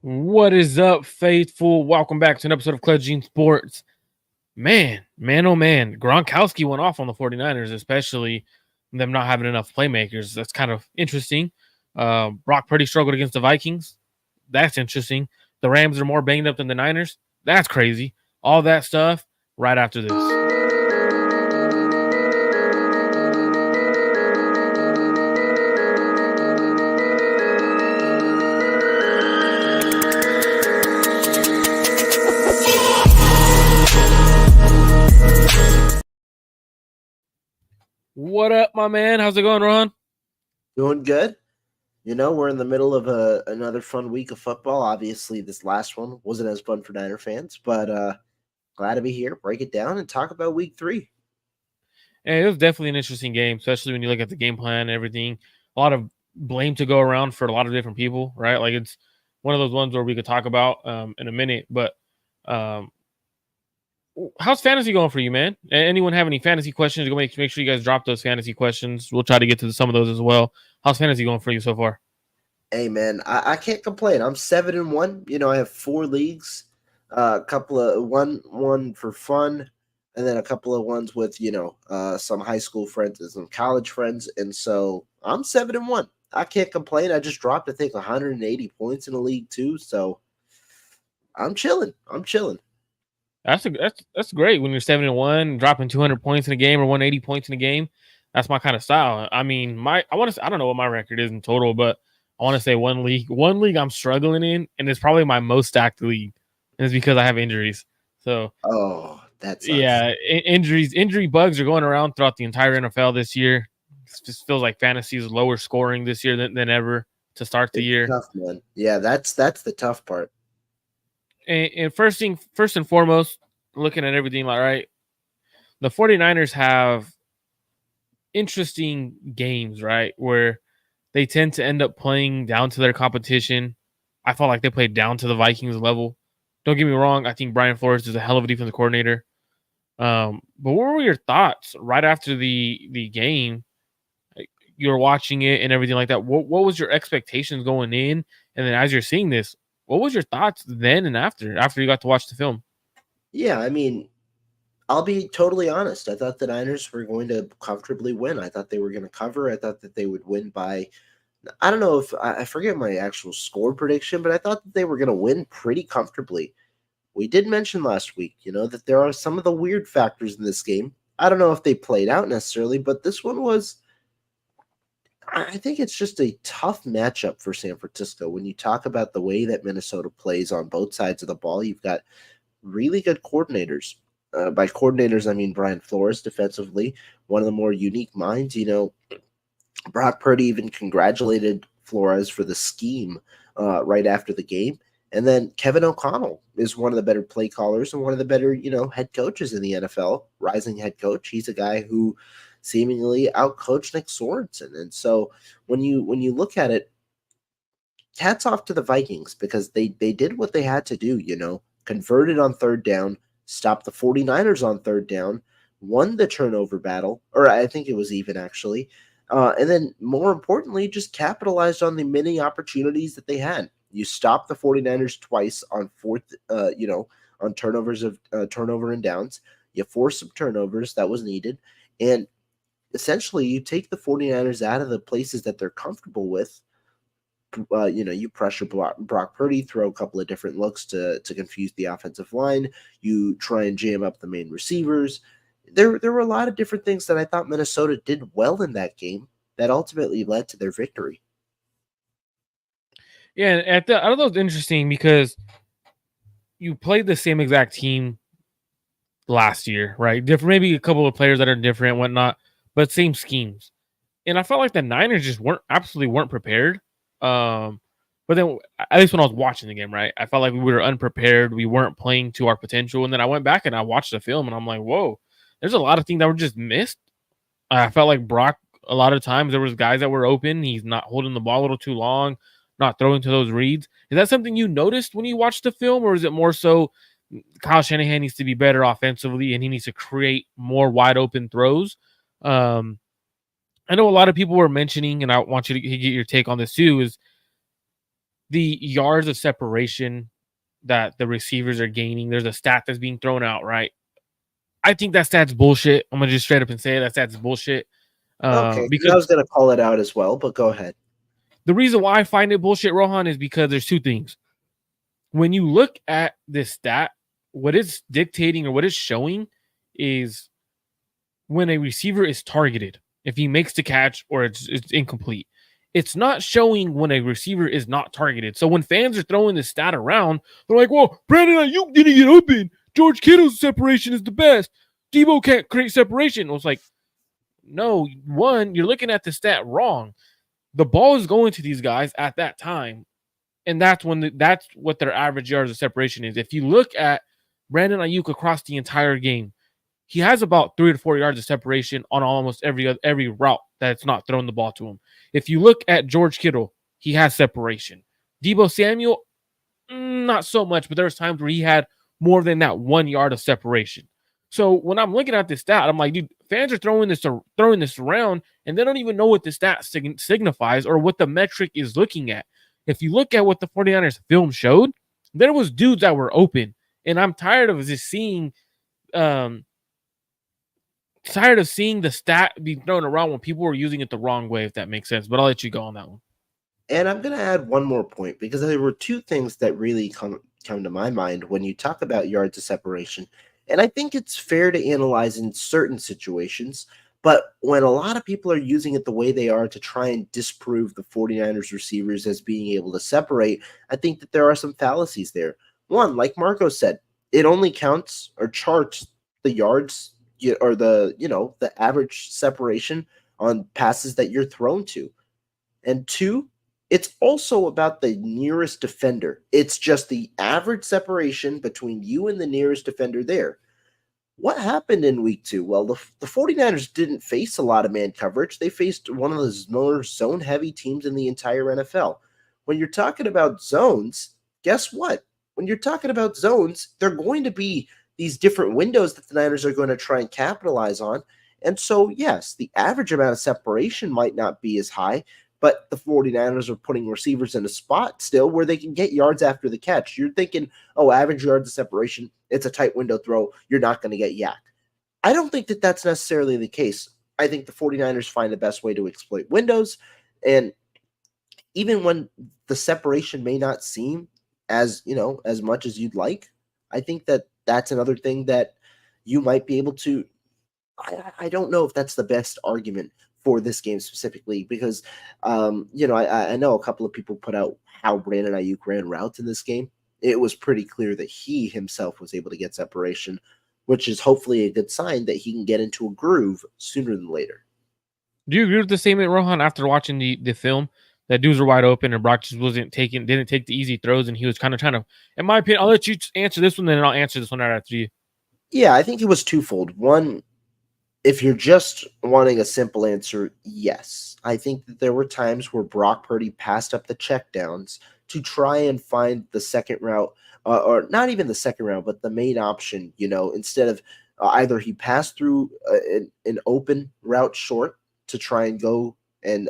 What is up, faithful? Welcome back to an episode of Clutch Gene Sports. Man, oh man. Gronkowski went off on the 49ers, especially them not having enough playmakers. That's kind of interesting. Brock Purdy struggled against the Vikings. That's interesting. The Rams are more banged up than the Niners. That's crazy. All that stuff right after this. What up, my man? How's it going, Rohan? Doing good. We're in the middle of another fun week of football. Obviously, this last one wasn't as fun for Niner fans, but glad to be here, break it down, and talk about week 3. And it was definitely an interesting game, especially when you look at the game plan and everything. A lot of blame to go around for a lot of different people, right? Like it's one of those ones where we could talk about in a minute. But how's fantasy going for you, man? Anyone have any fantasy questions? Go make sure you guys drop those fantasy questions. We'll try to get to some of those as well. How's fantasy going for you so far? Hey, man, I can't complain. I'm 7-1. I have 4 leagues, a couple of one for fun, and then a couple of ones with some high school friends and some college friends, and so I'm 7-1. I can't complain. I just dropped, I think, 180 points in a league too, so I'm chilling. That's great when you're 7-1, dropping 200 points in a game or 180 points in a game. That's my kind of style. I mean, I don't know what my record is in total, but I want to say one league I'm struggling in, and it's probably my most stacked league, and it's because I have injuries. So, that sucks. Yeah, injury bugs are going around throughout the entire NFL this year. It just feels like fantasy is lower scoring this year than ever to start the year. Tough, man. Yeah, that's the tough part. And first and foremost, looking at everything, all right, the 49ers have interesting games, right, where they tend to end up playing down to their competition. I felt like they played down to the Vikings level. Don't get me wrong. I think Brian Flores is a hell of a defensive coordinator. But what were your thoughts right after the game? You were watching it and everything like that. What was your expectations going in? And then as you're seeing this, what was your thoughts then and after you got to watch the film? Yeah, I mean, I'll be totally honest. I thought the Niners were going to comfortably win. I thought they were going to cover. I thought that they would win by, I don't know if I forget my actual score prediction, but I thought that they were going to win pretty comfortably. We did mention last week, that there are some of the weird factors in this game. I don't know if they played out necessarily, but this one was, I think it's just a tough matchup for San Francisco. When you talk about the way that Minnesota plays on both sides of the ball, you've got really good coordinators. By coordinators, I mean Brian Flores defensively, one of the more unique minds. Brock Purdy even congratulated Flores for the scheme right after the game. And then Kevin O'Connell is one of the better play callers and one of the better, head coaches in the NFL, rising head coach. He's a guy who seemingly outcoached Nick Sorensen. And so when you look at it, hats off to the Vikings because they did what they had to do, converted on third down, stopped the 49ers on third down, won the turnover battle, or I think it was even actually. And then more importantly, just capitalized on the many opportunities that they had. You stopped the 49ers twice on on turnovers of turnover and downs. You forced some turnovers that was needed. And essentially you take the 49ers out of the places that they're comfortable with. You pressure Brock Purdy, throw a couple of different looks to confuse the offensive line. You try and jam up the main receivers. There were a lot of different things that I thought Minnesota did well in that game that ultimately led to their victory. Yeah, I thought that was interesting because you played the same exact team last year, right? Different, maybe a couple of players that are different, whatnot, but same schemes. And I felt like the Niners just weren't prepared. But then, at least when I was watching the game, right, I felt like we were unprepared. We weren't playing to our potential. And then I went back and I watched the film, and I'm like, whoa, there's a lot of things that were just missed. I felt like Brock, a lot of times there was guys that were open. He's not holding the ball a little too long, not throwing to those reads. Is that something you noticed when you watched the film, or is it more so Kyle Shanahan needs to be better offensively and he needs to create more wide open throws? I know a lot of people were mentioning, and I want you to get your take on this too, is the yards of separation that the receivers are gaining, there's a stat that's being thrown out, right? I think that stat's bullshit. I'm gonna just straight up and say it, that stat's bullshit. Okay, because I Because was going to call it out as well, but go ahead. the reason why I find it bullshit, Rohan, is because there's two things. When you look at this stat, what it's dictating or what it's showing is when a receiver is targeted, if he makes the catch or it's incomplete. It's not showing when a receiver is not targeted. So when fans are throwing this stat around, they're like, well, Brandon Aiyuk didn't get open. George Kittle's separation is the best. Deebo can't create separation. It was like, no, one, you're looking at the stat wrong. The ball is going to these guys at that time. And that's that's what their average yards of separation is. If you look at Brandon Aiyuk across the entire game, he has about 3 to 4 yards of separation on almost every route that's not throwing the ball to him. If you look at George Kittle, he has separation. Deebo Samuel, not so much, but there's times where he had more than that 1 yard of separation. So when I'm looking at this stat, I'm like, dude, fans are throwing this around, and they don't even know what the stat signifies or what the metric is looking at. If you look at what the 49ers film showed, there was dudes that were open, and I'm tired of just seeing the stat be thrown around when people were using it the wrong way, if that makes sense. But I'll let you go on that one. And I'm going to add one more point because there were two things that really come to my mind when you talk about yards of separation. And I think it's fair to analyze in certain situations, but when a lot of people are using it the way they are to try and disprove the 49ers receivers as being able to separate, I think that there are some fallacies there. One, like Marco said, it only counts or charts the yards or the average separation on passes that you're thrown to. And two, it's also about the nearest defender. It's just the average separation between you and the nearest defender there. What happened in week 2? Well, the 49ers didn't face a lot of man coverage. They faced one of the more zone heavy teams in the entire NFL. When you're talking about zones, guess what? When you're talking about zones, they're going to be these different windows that the Niners are going to try and capitalize on. And so, yes, the average amount of separation might not be as high, but the 49ers are putting receivers in a spot still where they can get yards after the catch. You're thinking, oh, average yards of separation, it's a tight window throw, you're not going to get yak. I don't think that that's necessarily the case. I think the 49ers find the best way to exploit windows, and even when the separation may not seem as much as you'd like, I think that that's another thing that you might be able to. I don't know if that's the best argument for this game specifically because, I know a couple of people put out how Brandon Aiyuk ran routes in this game. It was pretty clear that he himself was able to get separation, which is hopefully a good sign that he can get into a groove sooner than later. Do you agree with the statement, Rohan, after watching the film? That dudes were wide open and Brock just didn't take the easy throws, and he was kind of trying to, in my opinion, I'll let you answer this one, then I'll answer this one right after you. Yeah, I think it was twofold. One, if you're just wanting a simple answer, yes. I think that there were times where Brock Purdy passed up the checkdowns to try and find the second route, or not even the second route, but the main option, instead of either he passed through an open route short to try and go and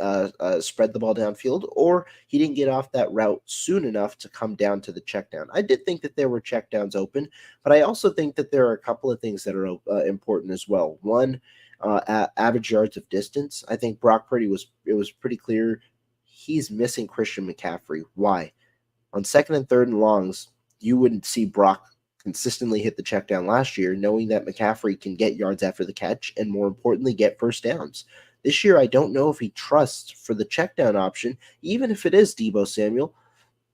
spread the ball downfield, or he didn't get off that route soon enough to come down to the check down. I did think that there were checkdowns open, but I also think that there are a couple of things that are important as well. One, average yards of distance. I think Brock Purdy it was pretty clear he's missing Christian McCaffrey. Why? On second and third and longs, you wouldn't see Brock consistently hit the check down last year, knowing that McCaffrey can get yards after the catch and, more importantly, get first downs. This year, I don't know if he trusts for the check down option, even if it is Deebo Samuel,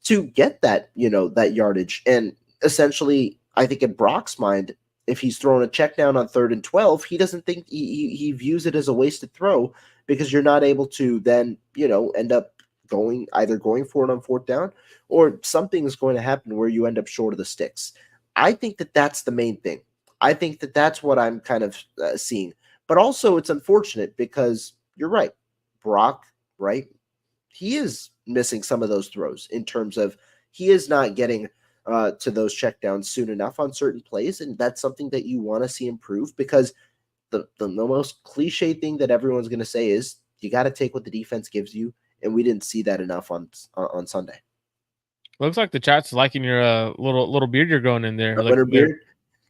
to get that, that yardage. And essentially, I think in Brock's mind, if he's throwing a check down on 3rd and 12, he doesn't think he views it as a wasted throw because you're not able to then, end up going for it on 4th down, or something is going to happen where you end up short of the sticks. I think that that's the main thing. I think that that's what I'm kind of seeing. But also, it's unfortunate because you're right. Brock, right? He is missing some of those throws in terms of he is not getting to those checkdowns soon enough on certain plays. And that's something that you want to see improve because the most cliche thing that everyone's going to say is you got to take what the defense gives you. And we didn't see that enough on Sunday. Looks like the chat's liking your little beard you're growing in there. My winter Looking good. beard,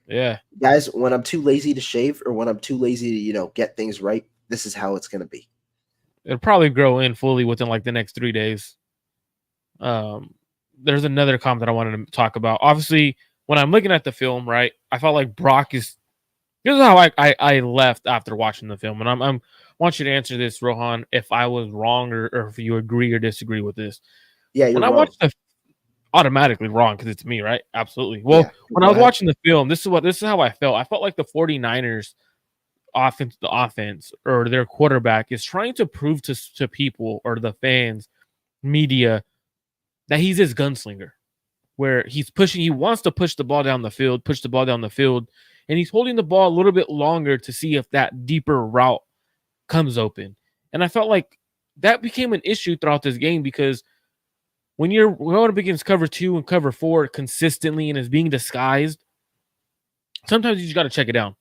Yeah. guys. When I'm too lazy to shave or when I'm too lazy to get things right, this is how it's gonna be. It'll probably grow in fully within like the next 3 days. Um, there's another comment that I wanted to talk about. Obviously, when I'm looking at the film, right, I felt like Brock is. This is how I left after watching the film, and I'm want you to answer this, Rohan, if I was wrong or if you agree or disagree with this. Yeah, you're When I wrong. watched the automatically wrong because it's me, right? Absolutely. Well, Yeah, when I go was ahead. watching the film, this is how I felt. I felt like the 49ers offense or their quarterback is trying to prove to people or the fans, media, that he's his gunslinger, where he wants to push the ball down the field, and he's holding the ball a little bit longer to see if that deeper route comes open. And I felt like that became an issue throughout this game because when you're going up against cover 2 and cover 4 consistently and is being disguised, sometimes you just got to check it down.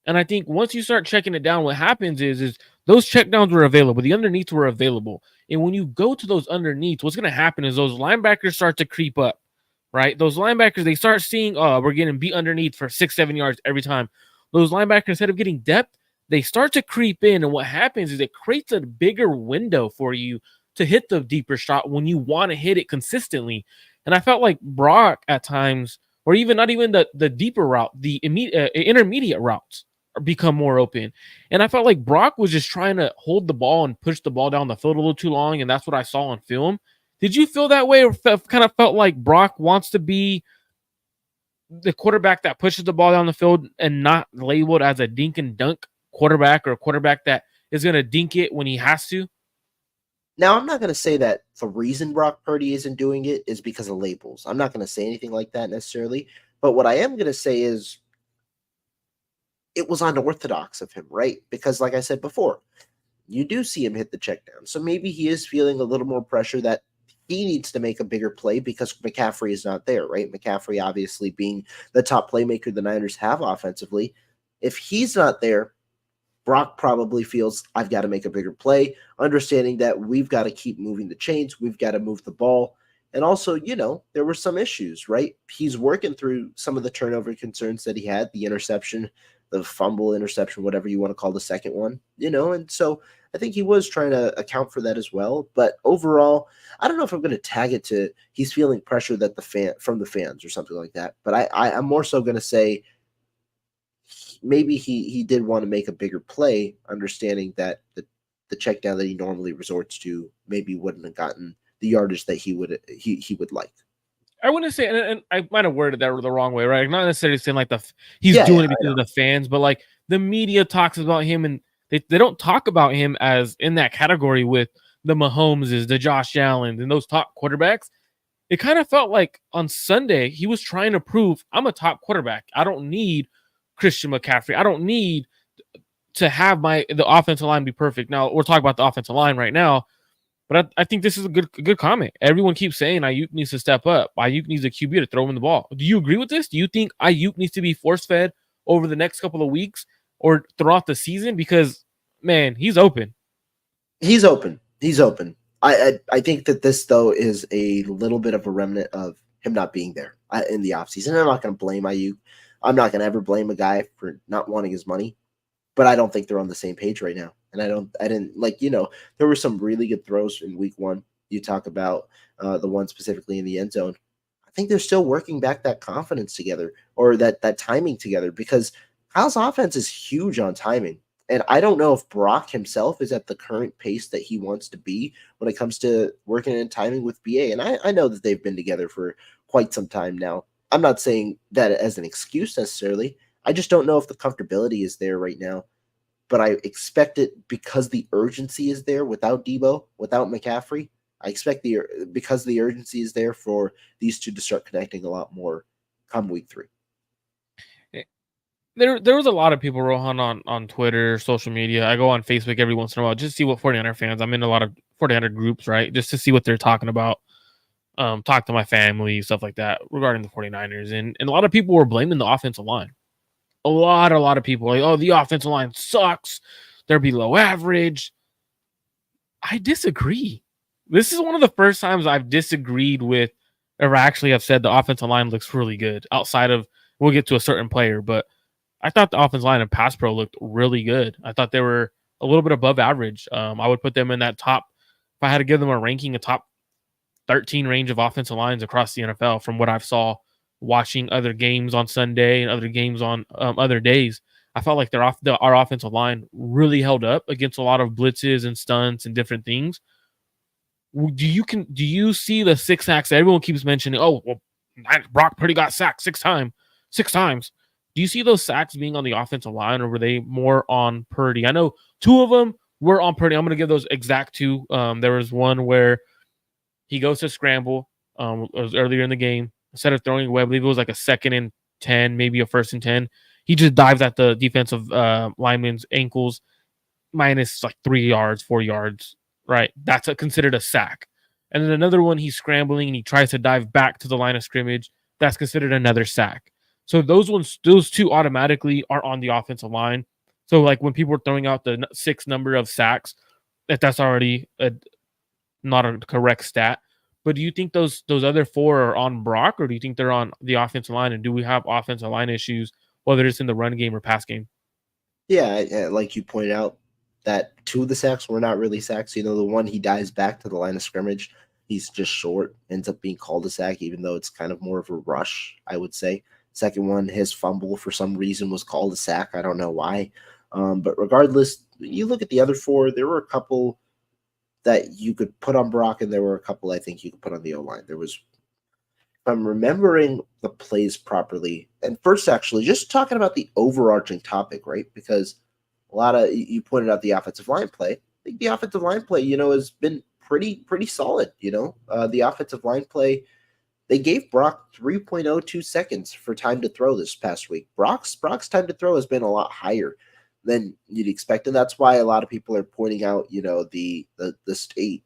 And I think once you start checking it down, what happens is those checkdowns were available. The underneaths were available. And when you go to those underneaths, what's going to happen is those linebackers start to creep up, right? Those linebackers, they start seeing, oh, we're getting beat underneath for 6-7 yards every time. Those linebackers, instead of getting depth, they start to creep in. And what happens is it creates a bigger window for you to hit the deeper shot when you want to hit it consistently. And I felt like Brock at times, or even not even the deeper route, the intermediate routes become more open. And I felt like Brock was just trying to hold the ball and push the ball down the field a little too long. And that's what I saw on film. Did you feel that way or kind of felt like Brock wants to be the quarterback that pushes the ball down the field and not labeled as a dink and dunk quarterback or a quarterback that is going to dink it when he has to? Now, I'm not going to say that the reason Brock Purdy isn't doing it is because of labels. I'm not going to say anything like that necessarily. But what I am going to say is it was unorthodox of him, right? Because, like I said before, you do see him hit the check down. So maybe he is feeling a little more pressure that he needs to make a bigger play because McCaffrey is not there, right? McCaffrey obviously being the top playmaker the Niners have offensively. If he's not there, Brock probably feels I've got to make a bigger play, understanding that we've got to keep moving the chains, we've got to move the ball. And also, there were some issues, right? He's working through some of the turnover concerns that he had, the interception, the fumble interception, whatever you want to call the second one, and so I think he was trying to account for that as well. But overall, I don't know if I'm going to tag it to he's feeling pressure that from the fans or something like that. But I'm more so going to say maybe he did want to make a bigger play, understanding that the check down that he normally resorts to maybe wouldn't have gotten the yardage that he would like. I wouldn't say, and I might have worded that the wrong way, right? Not necessarily saying like he's Yeah, doing it because of the fans, but like the media talks about him, and they don't talk about him as in that category with the Mahomeses, the Josh Allen, and those top quarterbacks. It kind of felt like on Sunday he was trying to prove I'm a top quarterback. I don't need Christian McCaffrey. I don't need to have the offensive line be perfect. Now we're talking about the offensive line right now. But I think this is a good comment. Everyone keeps saying Aiyuk needs to step up. Aiyuk needs a QB to throw him the ball. Do you agree with this? Do you think Aiyuk needs to be force-fed over the next couple of weeks or throughout the season? Because, man, he's open. He's open. He's open. I think that this, though, is a little bit of a remnant of him not being there in the offseason. I'm not going to blame Aiyuk. I'm not going to ever blame a guy for not wanting his money. But I don't think they're on the same page right now. And I didn't there were some really good throws in week 1. You talk about the one specifically in the end zone. I think they're still working back that confidence together or that timing together because Kyle's offense is huge on timing. And I don't know if Brock himself is at the current pace that he wants to be when it comes to working in timing with BA. And I know that they've been together for quite some time now. I'm not saying that as an excuse necessarily. I just don't know if the comfortability is there right now. But I expect it because the urgency is there without Deebo, without McCaffrey. I expect because the urgency is there for these two to start connecting a lot more come week 3. There was a lot of people, Rohan, on Twitter, social media. I go on Facebook every once in a while just to see what 49er fans. I'm in a lot of 49er groups, right? Just to see what they're talking about. Talk to my family, stuff like that regarding the 49ers. And a lot of people were blaming the offensive line. A lot of people are like, oh, the offensive line sucks. They're below average. I disagree. This is one of the first times I've disagreed with or actually have said the offensive line looks really good outside of, we'll get to a certain player, but I thought the offensive line and pass pro looked really good. I thought they were a little bit above average. I would put them in that top, if I had to give them a ranking, a top 13 range of offensive lines across the NFL from what I've saw watching other games on Sunday and other games on other days. I felt like our offensive line really held up against a lot of blitzes and stunts and different things. Do you see the 6 sacks that everyone keeps mentioning? Oh, well, Brock Purdy got sacked 6 times. Do you see those sacks being on the offensive line, or were they more on Purdy? I know 2 of them were on Purdy. I'm going to give those exact 2. There was one where he goes to scramble. It was earlier in the game. Instead of throwing away, I believe it was like a 2nd and 10, maybe a 1st and 10. He just dives at the defensive lineman's ankles, minus like 3 yards, 4 yards. Right, that's considered a sack. And then another one, he's scrambling and he tries to dive back to the line of scrimmage. That's considered another sack. So those 2 automatically are on the offensive line. So like when people are throwing out the 6 number of sacks, that's already not a correct stat. But do you think those other 4 are on Brock, or do you think they're on the offensive line? And do we have offensive line issues, whether it's in the run game or pass game? Yeah, like you pointed out, that 2 of the sacks were not really sacks. The one he dives back to the line of scrimmage, he's just short, ends up being called a sack, even though it's kind of more of a rush, I would say. Second one, his fumble for some reason was called a sack. I don't know why. But regardless, you look at the other 4, there were a couple that you could put on Brock, and there were a couple I think you could put on the O-line. There was, if I'm remembering the plays properly, and first actually, just talking about the overarching topic, right? Because a lot of, you pointed out the offensive line play. I think the offensive line play, has been pretty solid. The offensive line play, they gave Brock 3.02 seconds for time to throw this past week. Brock's time to throw has been a lot higher than you'd expect, and that's why a lot of people are pointing out, the state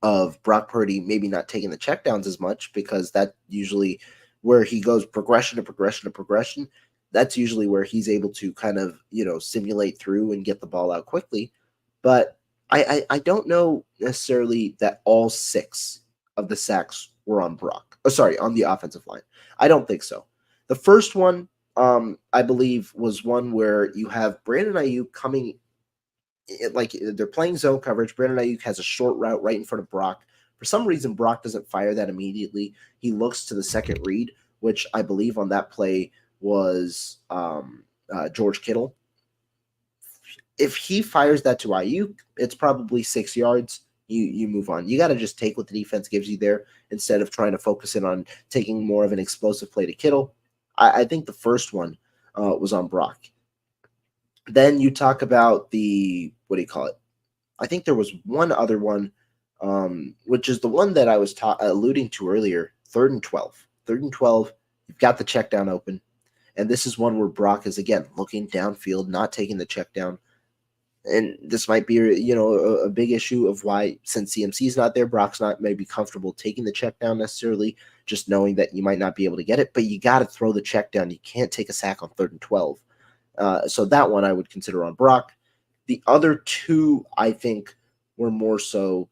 of Brock Purdy maybe not taking the checkdowns as much, because that usually where he goes progression to progression to progression. That's usually where he's able to kind of, simulate through and get the ball out quickly. But I don't know necessarily that all 6 of the sacks were on Brock. Oh, sorry, on the offensive line. I don't think so. The first one, I believe, was one where you have Brandon Aiyuk coming, like they're playing zone coverage. Brandon Aiyuk has a short route right in front of Brock. For some reason, Brock doesn't fire that immediately. He looks to the second read, which I believe on that play was George Kittle. If he fires that to Aiyuk, it's probably 6 yards. You move on. You got to just take what the defense gives you there instead of trying to focus in on taking more of an explosive play to Kittle. I think the first one was on Brock. Then you talk about the, what do you call it? I think there was one other one, which is the one that I was alluding to earlier, 3rd and 12. 3rd and 12, you've got the check down open. And this is one where Brock is, again, looking downfield, not taking the check down. And this might be, a big issue of why, since CMC's not there, Brock's not maybe comfortable taking the check down necessarily, just knowing that you might not be able to get it. But you got to throw the check down. You can't take a sack on 3rd and 12. So that one I would consider on Brock. The other 2, I think, were more so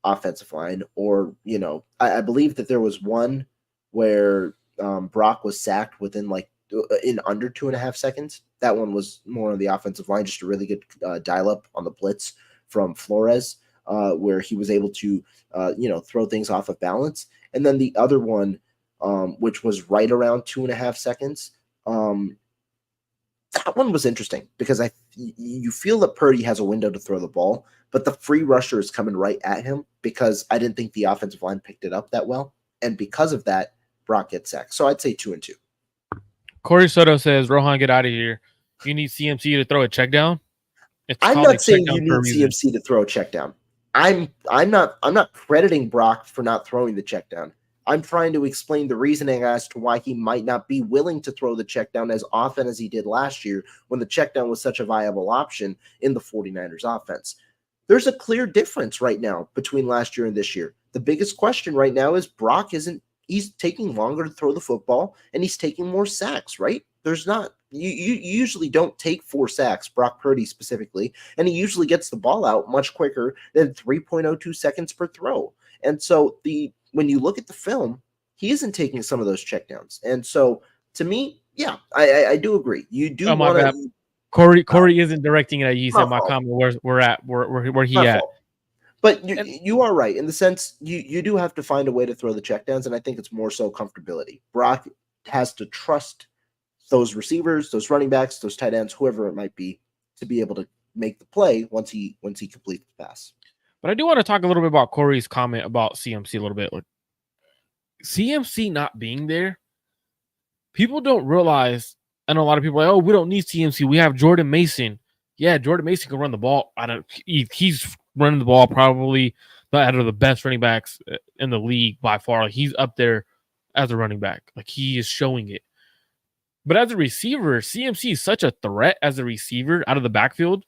offensive line, or, I believe that there was one where Brock was sacked within in under 2.5 seconds. That one was more on the offensive line, just a really good dial up on the blitz from Flores, where he was able to, throw things off of balance. And then the other one, which was right around 2.5 seconds, that one was interesting because you feel that Purdy has a window to throw the ball, but the free rusher is coming right at him, because I didn't think the offensive line picked it up that well. And because of that, Brock gets sacked. So I'd say 2 and 2. Corey Soto says, Rohan, get out of here. You need CMC to throw a check down. I'm not saying you need CMC to throw a check down. I'm not crediting Brock for not throwing the check down. I'm trying to explain the reasoning as to why he might not be willing to throw the check down as often as he did last year, when the check down was such a viable option in the 49ers offense. There's a clear difference right now between last year and this year. The biggest question right now is he's taking longer to throw the football, and he's taking more sacks, right? There's not, you usually don't take 4 sacks, Brock Purdy specifically, and he usually gets the ball out much quicker than 3.02 seconds per throw. And so the when you look at the film, he isn't taking some of those checkdowns. And so to me, yeah, I do agree. You do Oh my want bad. to. Corey isn't directing it at you. He My said my fault. comment where he My at. fault. But And you are right in the sense you do have to find a way to throw the checkdowns, and I think it's more so comfortability. Brock has to trust those receivers, those running backs, those tight ends, whoever it might be, to be able to make the play once he completes the pass. but I do want to talk a little bit about Corey's comment about CMC a little bit. Like, CMC not being there, people don't realize. I know a lot of people are like, oh, we don't need CMC. We have Jordan Mason. Yeah, Jordan Mason can run the ball. He's running the ball probably out of the best running backs in the league by far. Like, he's up there as a running back. Like, he is showing it. But as a receiver, CMC is such a threat as a receiver out of the backfield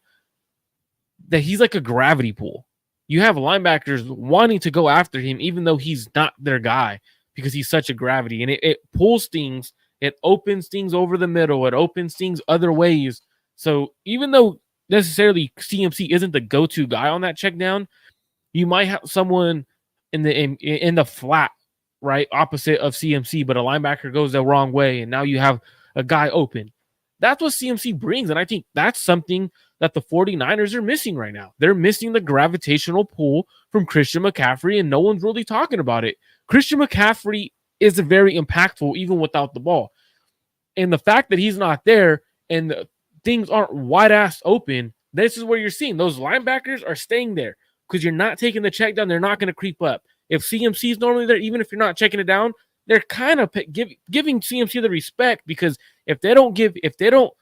that he's like a gravity pull. You have linebackers wanting to go after him, even though he's not their guy, because he's such a gravity. And it pulls things, it opens things over the middle, it opens things other ways. So even though necessarily CMC isn't the go-to guy on that check down, you might have someone in the flat, right, opposite of CMC, but a linebacker goes the wrong way, and now you have a guy open. That's what CMC brings, and I think that's something that the 49ers are missing right now. They're missing the gravitational pull from Christian McCaffrey, and no one's really talking about it. Christian McCaffrey is very impactful even without the ball. And the fact that he's not there and things aren't wide-ass open, this is where you're seeing those linebackers are staying there because you're not taking the check down. They're not going to creep up. If CMC is normally there, even if you're not checking it down, they're kind of giving CMC the respect, because if they don't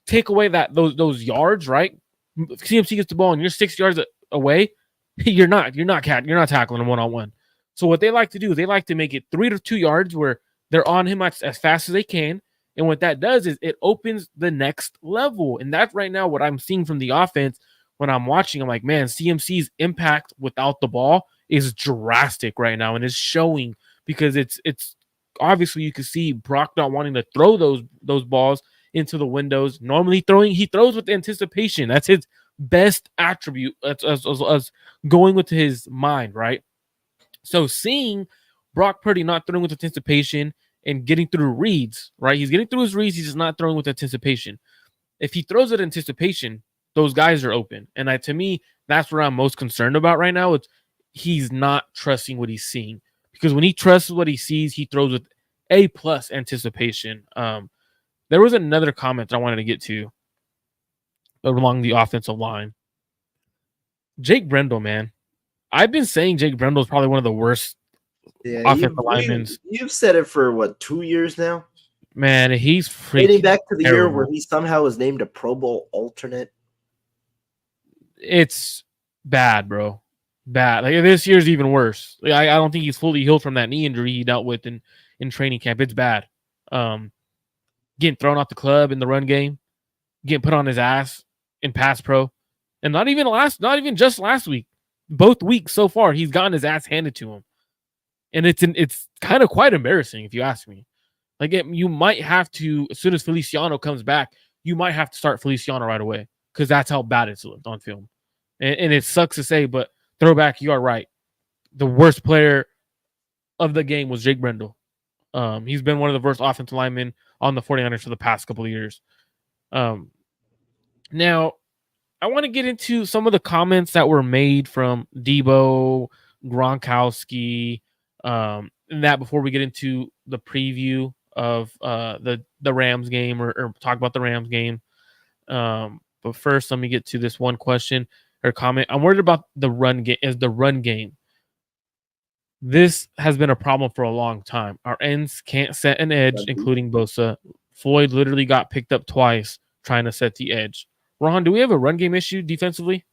take away those yards, right? CMC gets the ball and you're 6 yards away, you're not tackling him one-on-one. So what they like to do, they like to make it 3 to 2 yards where they're on him as fast as they can. And what that does is it opens the next level. And that's right now what I'm seeing from the offense when I'm watching. I'm like, man, CMC's impact without the ball is drastic right now, and it's showing, because it's obviously you can see Brock not wanting to throw those balls into the windows. Normally he throws with anticipation. That's his best attribute, as going with his mind, right? So seeing Brock Purdy not throwing with anticipation and getting through reads, right? He's getting through his reads. He's just not throwing with anticipation. If he throws with anticipation, those guys are open. And to me, that's what I'm most concerned about right now. He's not trusting what he's seeing, because when he trusts what he sees, he throws with A+ anticipation. There was another comment that I wanted to get to along the offensive line. Jake Brendel, man. I've been saying Jake Brendel is probably one of the worst offensive linemen. You've said it for what, 2 years now? Man, he's dating back to the terrible. year where he somehow was named a Pro Bowl alternate. It's bad, bro. Bad. Like, this year's even worse. Like, I don't think he's fully healed from that knee injury he dealt with in training camp. It's bad. Getting thrown off the club in the run game, getting put on his ass in pass pro, and not even just last week. Both weeks so far, he's gotten his ass handed to him, and it's kind of quite embarrassing if you ask me. Like, you might have to, as soon as Feliciano comes back, you might have to start Feliciano right away, because that's how bad it's looked on film. And it sucks to say, but throwback, you are right. The worst player of the game was Jake Brendel. He's been one of the worst offensive linemen on the 49ers for the past couple of years. Now, I want to get into some of the comments that were made from Deebo, Gronkowski, and that before we get into the preview of the Rams game or talk about the Rams game. But first, let me get to this one question or comment. I'm worried about the run game. This has been a problem for a long time. Our ends can't set an edge, including Bosa. Floyd literally got picked up twice trying to set the edge. Rohan, do we have a run game issue defensively?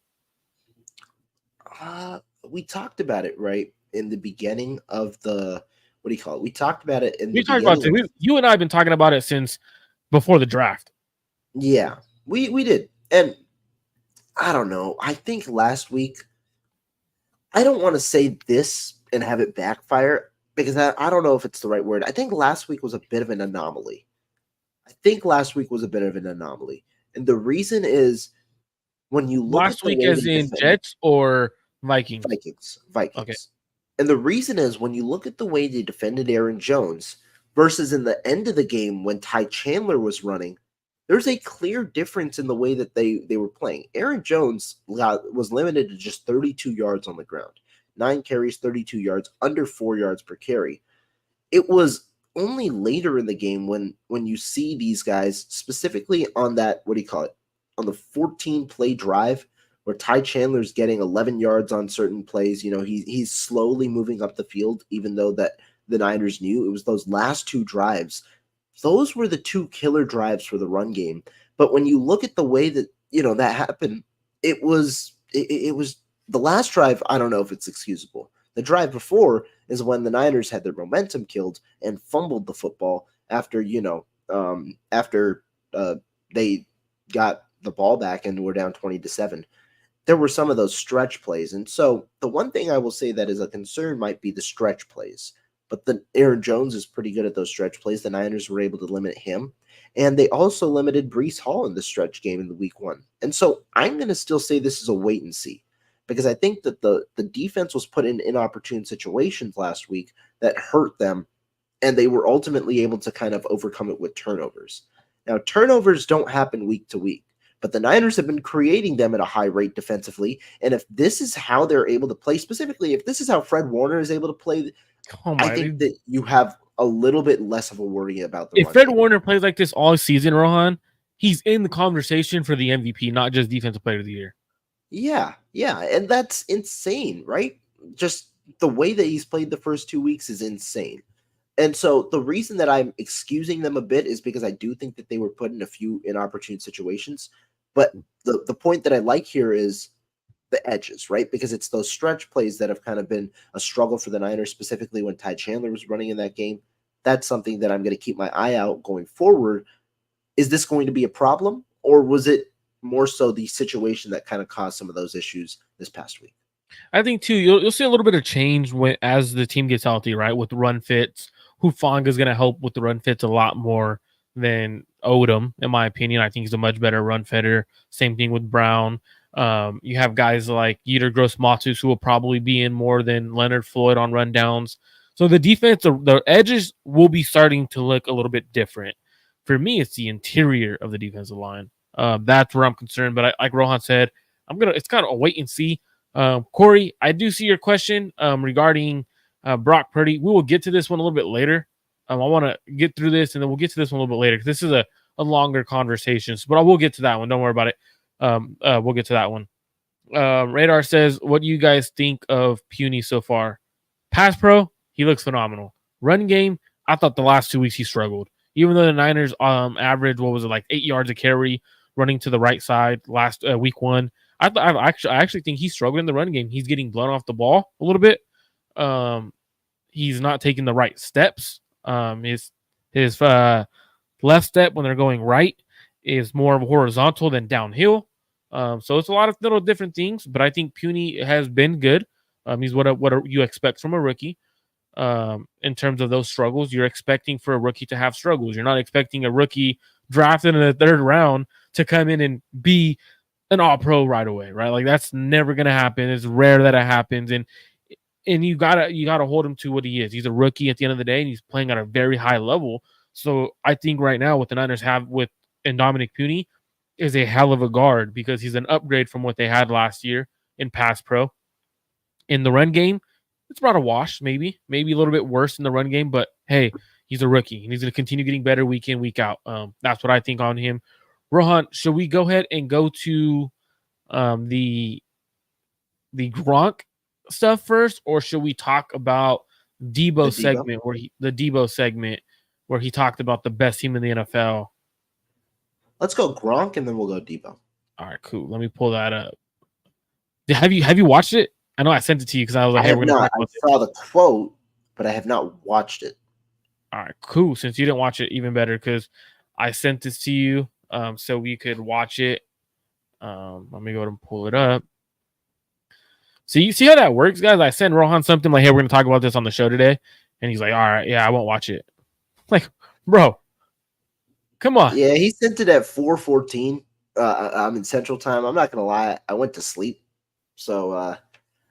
We talked about it, right, in the beginning of the, what do you call it? We talked about it in the talked about it. You and I have been talking about it since before the draft. Yeah, we did. And I don't know. I think last week, I don't want to say this and have it backfire, because I don't know if it's the right word. I think last week was a bit of an anomaly. And the reason is, when you look last at the week, as in Jets or Vikings? Vikings. Okay. And the reason is when you look at the way they defended Aaron Jones versus in the end of the game when Ty Chandler was running, there's a clear difference in the way that they were playing. Aaron Jones was limited to just 32 yards on the ground, 9 carries, 32 yards, under 4 yards per carry. It was only later in the game when you see these guys specifically on that, what do you call it, on the 14 play drive where Ty Chandler's getting 11 yards on certain plays. He's slowly moving up the field, even though that the Niners knew it was those last two drives. Those were the two killer drives for the run game. But when you look at the way that that happened, it was the last drive. I don't know if it's excusable. The drive before is when the Niners had their momentum killed and fumbled the football after they got the ball back and were down 20-7. There were some of those stretch plays. And so the one thing I will say that is a concern might be the stretch plays. But Aaron Jones is pretty good at those stretch plays. The Niners were able to limit him. And they also limited Breece Hall in the stretch game in the week 1. And so I'm going to still say this is a wait and see, because I think that the defense was put in inopportune situations last week that hurt them, and they were ultimately able to kind of overcome it with turnovers. Now, turnovers don't happen week to week, but the Niners have been creating them at a high rate defensively, and if this is how they're able to play, specifically if this is how Fred Warner is able to play, I think that you have a little bit less of a worry about the run. If Fred Warner plays like this all season, Rohan, he's in the conversation for the MVP, not just Defensive Player of the Year. Yeah, and that's insane, right? Just the way that he's played the first 2 weeks is insane. And so the reason that I'm excusing them a bit is because I do think that they were put in a few inopportune situations. But the point that I like here is the edges, right? Because it's those stretch plays that have kind of been a struggle for the Niners, specifically when Ty Chandler was running in that game. That's something that I'm going to keep my eye out going forward. Is this going to be a problem, or was it more so the situation that kind of caused some of those issues this past week? I think too, you'll see a little bit of change as the team gets healthy, right? With run fits, Hufanga is going to help with the run fits a lot more than Odom, in my opinion. I think he's a much better run fitter. Same thing with Brown. You have guys like Yetur Gross-Matos who will probably be in more than Leonard Floyd on rundowns. So the defense, the edges will be starting to look a little bit different. For me, it's the interior of the defensive line. That's where I'm concerned. But like Rohan said, it's kind of a wait and see. Corey, I do see your question regarding Brock Purdy. We will get to this one a little bit later. I want to get through this, and then we'll get to this one a little bit later because this is a longer conversation. But I will get to that one. Don't worry about it. We'll get to that one. Radar says, what do you guys think of Purdy so far? Pass pro, he looks phenomenal. Run game, I thought the last 2 weeks he struggled. Even though the Niners average, what was it, like 8 yards a carry running to the right side last week 1. I actually think he's struggling in the run game. He's getting blown off the ball a little bit. He's not taking the right steps. His left step when they're going right is more horizontal than downhill. So it's a lot of little different things, but I think Purdy has been good. He's what you expect from a rookie. In terms of those struggles, you're expecting for a rookie to have struggles. You're not expecting a rookie drafted in the 3rd round to come in and be an all-pro right away, right? Like that's never gonna happen. It's rare that it happens, and you gotta hold him to what he is. He's a rookie at the end of the day, and he's playing at a very high level. So I think right now what the Niners have with Dominic Purdy is a hell of a guard because he's an upgrade from what they had last year in pass pro. In the run game, it's about a wash, maybe a little bit worse in the run game, but hey, he's a rookie and he's going to continue getting better week in, week out. That's what I think on him. Rohan, should we go ahead and go to the Gronk stuff first, or should we talk about Deebo segment where he talked about the best team in the NFL? Let's go Gronk and then we'll go Deebo. All right, cool. Let me pull that up. Have you watched it? I know I sent it to you because I was like, "Hey, we're gonna talk about it." I saw the quote, but I have not watched it. All right, cool. Since you didn't watch it, even better because I sent this to you so we could watch it. Let me go ahead and pull it up. So you see how that works, guys? I send Rohan something like, "Hey, we're gonna talk about this on the show today," and he's like, "All right, yeah, I won't watch it." Like, bro, come on. Yeah, he sent it at 4:14. I'm in Central Time. I'm not gonna lie, I went to sleep, so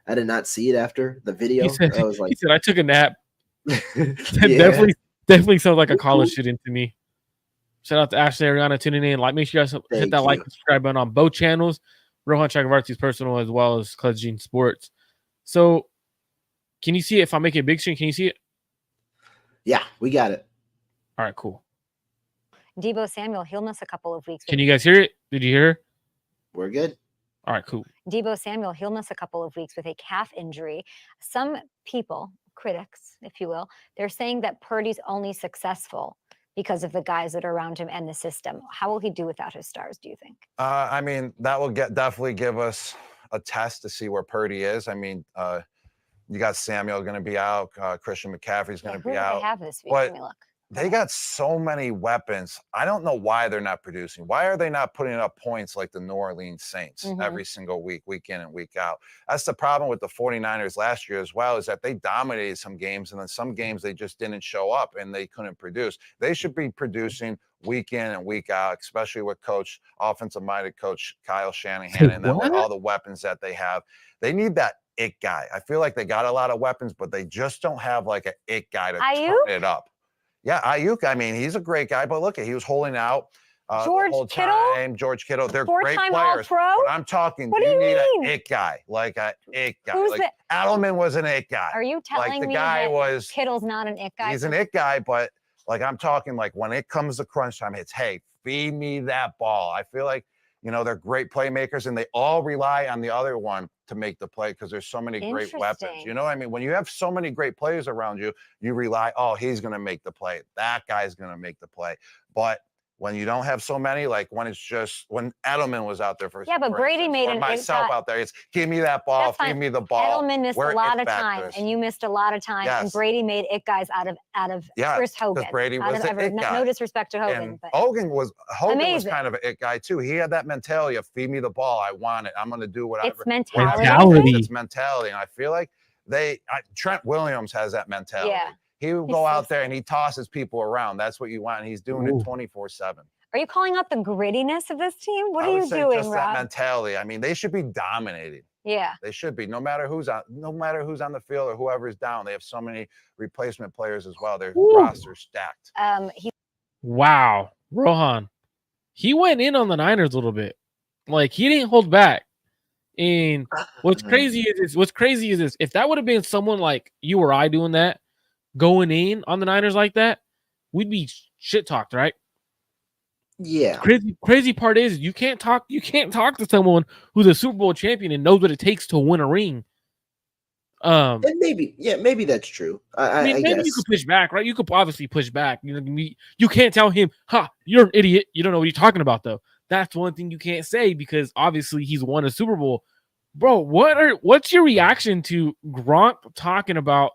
I did not see it after the video. He said I was like, I took a nap. yeah. definitely sounds like a college student to me. Shout out to Ashley Ariana tuning in. Like, make sure you guys hit that like and subscribe button on both channels. Rohan Chakravarthi's personal as well as Clutch Gene Sports. So, can you see it? If I make it big screen, can you see it? Yeah, we got it. All right, cool. Deebo Samuel, he'll miss a couple of weeks. Can you guys hear it? Did you hear her? We're good. All right, cool. Deebo Samuel, he'll miss a couple of weeks with a calf injury. Some people, critics, if you will, they're saying that Purdy's only successful because of the guys that are around him and the system. How will he do without his stars, do you think? I mean, that will definitely give us a test to see where Purdy is. I mean, you got Samuel going to be out. Christian McCaffrey's going to be out. Who do they have this week? But Let me look. they got so many weapons. I don't know why they're not producing. Why are they not putting up points like the New Orleans Saints every single week, week in and week out? That's the problem with the 49ers last year as well, is that they dominated some games, and then some games they just didn't show up and they couldn't produce. They should be producing week in and week out, especially with offensive-minded coach Kyle Shanahan, and then with all the weapons that they have. They need that it guy. I feel like they got a lot of weapons, but they just don't have like an it guy to turn it up. Yeah, Aiyuk, I mean, he's a great guy, but look, he was holding out George the whole Kittle? time. George Kittle, they're Four-time great players. All-Pro? But I'm talking, What do you need mean? an it guy, like an it guy. Who's like Adelman was an it guy. Are you telling like the me guy that was Kittle's not an it guy? He's an it guy, but like I'm talking like when it comes to crunch time, it's hey, feed me that ball. I feel like, you know, they're great playmakers and they all rely on the other one to make the play because there's so many great weapons. You know what I mean? When you have so many great players around you, you rely, oh, he's going to make the play. That guy's going to make the play. But when you don't have so many, like when it's just when Edelman was out there first. Yeah, but Brady made it myself out there. It's give me that ball, feed me the ball. Edelman missed a lot of time, and you missed a lot of time. Yes. And Brady made it guys out of Chris Hogan. Brady was the it guy. No disrespect to Hogan, and but Hogan was kind of an it guy too. He had that mentality of feed me the ball, I want it, I'm going to do whatever. It's mentality. It's mentality, and I feel like Trent Williams has that mentality. Yeah. He will go out there and he tosses people around. That's what you want. And he's doing it 24/7. Are you calling out the grittiness of this team? What are you doing, just Rob? that mentality. I mean, they should be dominating. Yeah. They should be. No matter who's on the field or whoever's down. They have so many replacement players as well. Their roster's stacked. Wow. Rohan. He went in on the Niners a little bit. Like he didn't hold back. And what's crazy is this. If that would have been someone like you or I doing that, going in on the Niners like that, we'd be shit talked, right? Yeah. Crazy part is you can't talk to someone who's a Super Bowl champion and knows what it takes to win a ring. And maybe that's true. I mean, maybe guess you could push back, right? You could obviously push back. You can't tell him, you're an idiot. You don't know what you're talking about, though. That's one thing you can't say because obviously he's won a Super Bowl. Bro, what's your reaction to Gronk talking about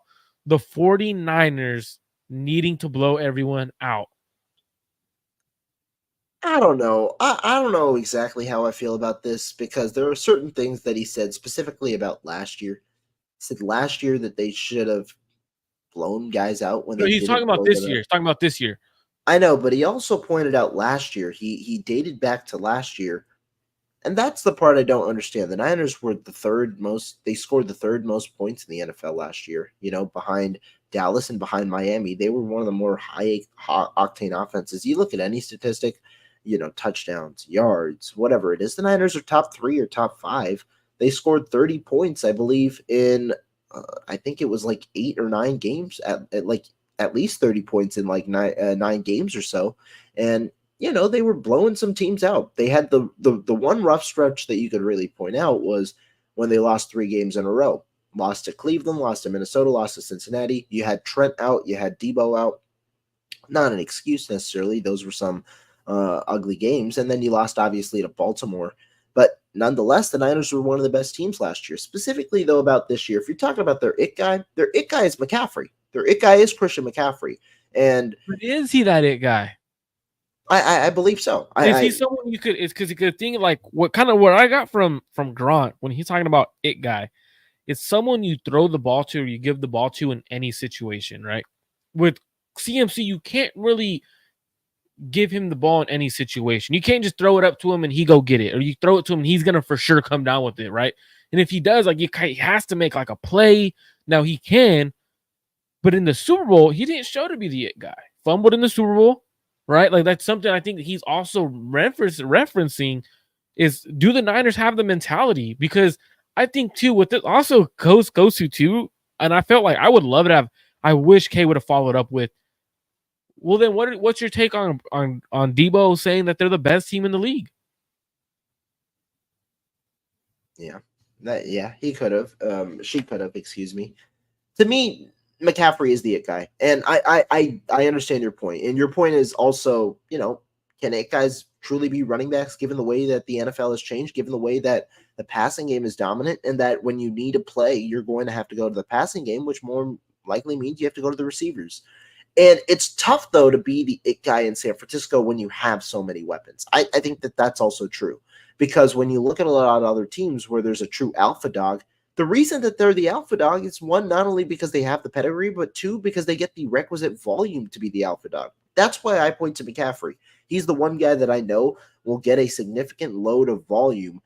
the 49ers needing to blow everyone out? I don't know. I don't know exactly how I feel about this because there are certain things that he said specifically about last year. He said last year that they should have blown guys out when he's talking about this year. He's talking about this year. I know, but he also pointed out last year. He dated back to last year. And that's the part I don't understand. The Niners were they scored the third most points in the NFL last year, behind Dallas and behind Miami. They were one of the more high octane offenses. You look at any statistic, touchdowns, yards, whatever it is. The Niners are top 3 or top 5. They scored 30 points, I believe, in I think it was like 8 or 9 games at least 30 points in like 9 games or so. And they were blowing some teams out. They had the one rough stretch that you could really point out was when they lost 3 games in a row. Lost to Cleveland, lost to Minnesota, lost to Cincinnati. You had Trent out, you had Deebo out. Not an excuse necessarily. Those were some ugly games. And then you lost, obviously, to Baltimore. But nonetheless, the Niners were one of the best teams last year. Specifically, though, about this year, if you're talking about their it guy is McCaffrey. Their it guy is Christian McCaffrey. But is he that it guy? I believe so. Is he someone you could? It's because you could think like what I got from Grant when he's talking about it guy. It's someone you throw the ball to or you give the ball to in any situation, right? With CMC, you can't really give him the ball in any situation. You can't just throw it up to him and he go get it, or you throw it to him and he's gonna for sure come down with it, right? And if he does, like, he has to make like a play. Now he can, but in the Super Bowl, he didn't show to be the it guy. Fumbled in the Super Bowl, right? Like, that's something I think that he's also referencing is, do the Niners have the mentality? Because I think too, with this also goes to too, and I felt like I would love to have. I wish Kay would have followed up with, well, then what's your take on Deebo saying that they're the best team in the league? Yeah, he could have. She could have. Excuse me. To me, McCaffrey is the it guy, and I understand your point, and your point is also, can it guys truly be running backs given the way that the NFL has changed, given the way that the passing game is dominant, and that when you need a play, you're going to have to go to the passing game, which more likely means you have to go to the receivers. And it's tough, though, to be the it guy in San Francisco when you have so many weapons. I think that that's also true, because when you look at a lot of other teams where there's a true alpha dog, the reason that they're the alpha dog is, one, not only because they have the pedigree, but two, because they get the requisite volume to be the alpha dog. That's why I point to McCaffrey. He's the one guy that I know will get a significant load of volume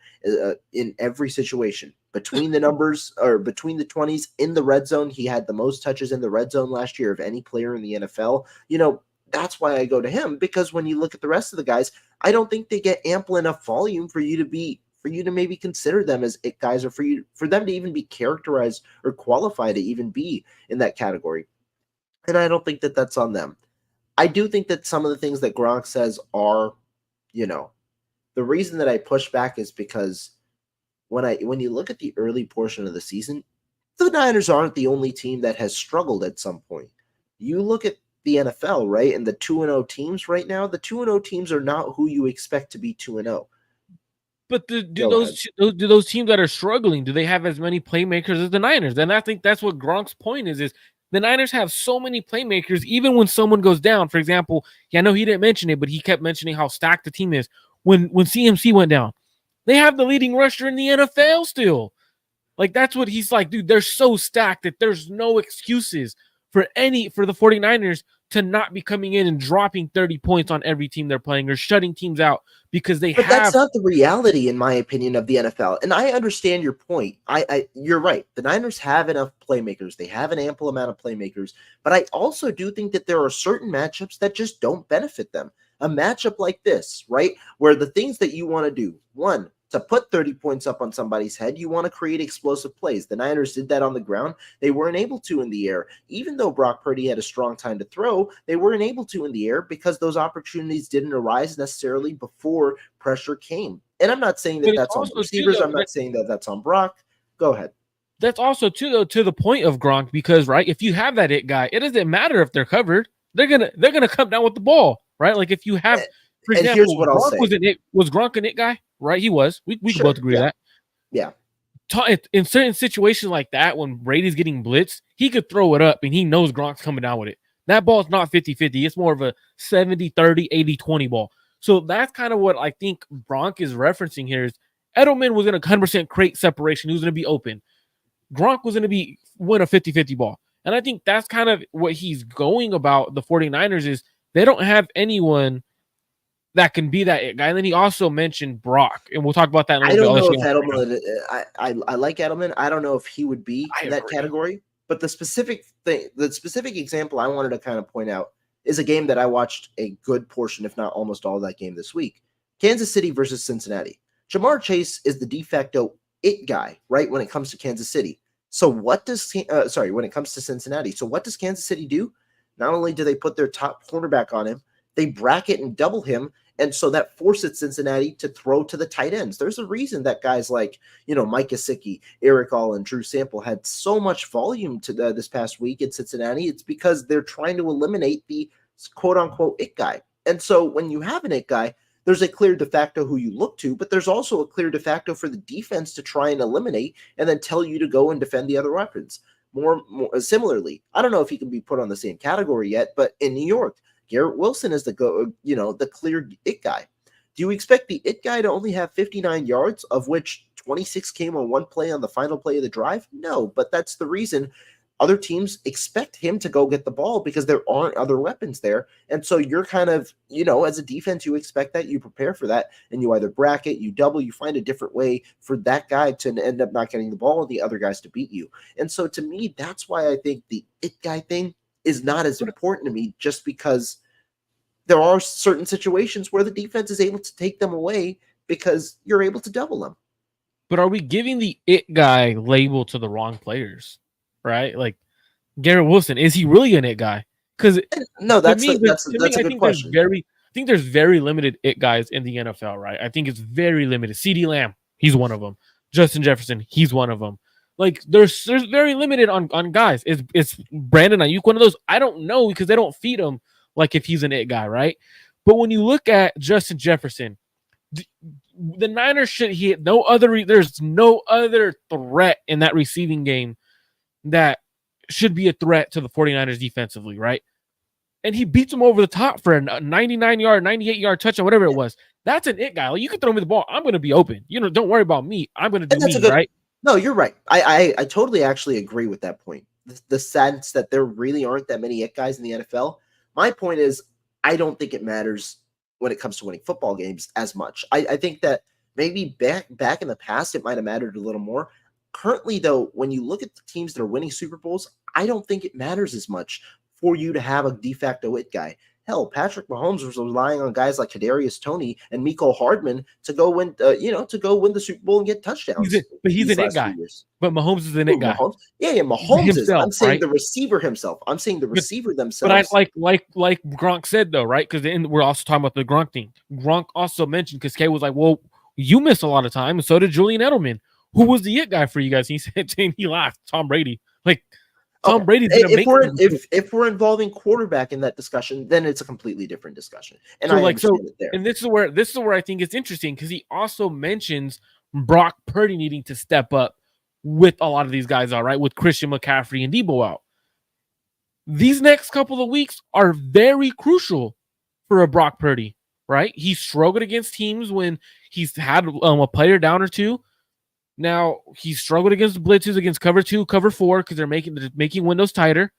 in every situation. Between the numbers, or between the 20s in the red zone, he had the most touches in the red zone last year of any player in the NFL. That's why I go to him, because when you look at the rest of the guys, I don't think they get ample enough volume for you to maybe consider them as it guys, or for them to even be characterized or qualified to even be in that category. And I don't think that that's on them. I do think that some of the things that Gronk says are, the reason that I push back is because when you look at the early portion of the season, the Niners aren't the only team that has struggled at some point. You look at the NFL, right? And the 2-0 teams right now, the 2-0 teams are not who you expect to be 2-0. But do those teams that are struggling, do they have as many playmakers as the Niners? And I think that's what Gronk's point is the Niners have so many playmakers, even when someone goes down. For example, I know he didn't mention it, but he kept mentioning how stacked the team is. When CMC went down, they have the leading rusher in the NFL still. Like, that's what he's like, dude, they're so stacked that there's no excuses for the 49ers to not be coming in and dropping 30 points on every team they're playing, or shutting teams out, because that's not the reality, in my opinion, of the NFL. And I understand your point. You're right. The Niners have enough playmakers. They have an ample amount of playmakers. But I also do think that there are certain matchups that just don't benefit them. A matchup like this, right, where the things that you want to do, one, to put 30 points up on somebody's head, you want to create explosive plays. The Niners did that on the ground. They weren't able to in the air. Even though Brock Purdy had a strong time to throw, they weren't able to in the air because those opportunities didn't arise necessarily before pressure came. And I'm not saying that that's on the receivers. I'm not saying that that's on Brock. Go ahead. That's also, too, though, to the point of Gronk, because, right, if you have that it guy, it doesn't matter if they're covered. They're gonna come down with the ball, right? Like, if you have, for example, here's what I'll say. Was Gronk an it guy? Right, he was. We can both agree to that. Yeah. In certain situations like that, when Brady's getting blitzed, he could throw it up, and he knows Gronk's coming down with it. That ball's not 50-50. It's more of a 70-30, 80-20 ball. So that's kind of what I think Gronk is referencing here. Is Edelman was going to 100% create separation. He was going to be open. Gronk was going to win a 50-50 ball. And I think that's kind of what he's going about the 49ers, is they don't have anyone that can be that guy. And then he also mentioned Brock, and we'll talk about that in a little bit. I don't know if Edelman, I like Edelman. I don't know if he would be in that category, but the specific example I wanted to kind of point out is a game that I watched a good portion, if not almost all of that game this week. Kansas City versus Cincinnati. Jamar Chase is the de facto it guy, right, when it comes to Kansas City. So when it comes to Cincinnati. So what does Kansas City do? Not only do they put their top cornerback on him, they bracket and double him, and so that forces Cincinnati to throw to the tight ends. There's a reason that guys like, Mike Gesicki, Eric All, and Drew Sample had so much volume to this past week in Cincinnati. It's because they're trying to eliminate the quote-unquote it guy. And so when you have an it guy, there's a clear de facto who you look to, but there's also a clear de facto for the defense to try and eliminate and then tell you to go and defend the other weapons. More similarly, I don't know if he can be put on the same category yet, but in New York, Garrett Wilson is the clear it guy. Do you expect the it guy to only have 59 yards, of which 26 came on one play on the final play of the drive? No, but that's the reason other teams expect him to go get the ball because there aren't other weapons there. And so you're kind of, as a defense, you expect that, you prepare for that, and you either bracket, you double, you find a different way for that guy to end up not getting the ball and the other guys to beat you. And so to me, that's why I think the it guy thing is not as important to me, just because there are certain situations where the defense is able to take them away because you're able to double them. But are we giving the it guy label to the wrong players? Right? Like Garrett Wilson, is he really an it guy? Because no, that's a I good question. I think there's very limited it guys in the NFL, right? I think it's very limited. CeeDee Lamb, he's one of them. Justin Jefferson, he's one of them. Like there's very limited on guys. Is Brandon Aiyuk one of those? I don't know, because they don't feed him like if he's an it guy, right? But when you look at Justin Jefferson, the Niners should hit no other. There's no other threat in that receiving game that should be a threat to the 49ers defensively, right? And he beats them over the top for a 99-yard, 98-yard touchdown, whatever it was. That's an it guy. Like, you can throw me the ball, I'm going to be open. Don't worry about me. I'm going to do me, right? No, you're right. I totally actually agree with that point. The sense that there really aren't that many it guys in the NFL. My point is, I don't think it matters when it comes to winning football games as much. I think that maybe back in the past, it might have mattered a little more. Currently, though, when you look at the teams that are winning Super Bowls, I don't think it matters as much for you to have a de facto it guy. Hell, Patrick Mahomes was relying on guys like Kadarius Toney and Mecole Hardman to go win, to go win the Super Bowl and get touchdowns. He's an it guy. But Mahomes is an it guy. Yeah, Mahomes is. I'm saying the receiver himself. I'm saying the receiver themselves. But like Gronk said, though, right? Because we're also talking about the Gronk thing. Gronk also mentioned, because Kay was like, "Well, you miss a lot of time, and so did Julian Edelman. Who was the it guy for you guys?" And he said, and he laughed. Tom Brady. Like, Tom Brady's gonna if we're involving quarterback in that discussion, then it's a completely different discussion. And and this is where I think it's interesting, because he also mentions Brock Purdy needing to step up with a lot of these guys, all right, with Christian McCaffrey and Deebo out. These next couple of weeks are very crucial for a Brock Purdy, right? He struggled against teams when he's had a player down or two. Now, he struggled against blitzes, against cover 2, cover 4, because they're making windows tighter.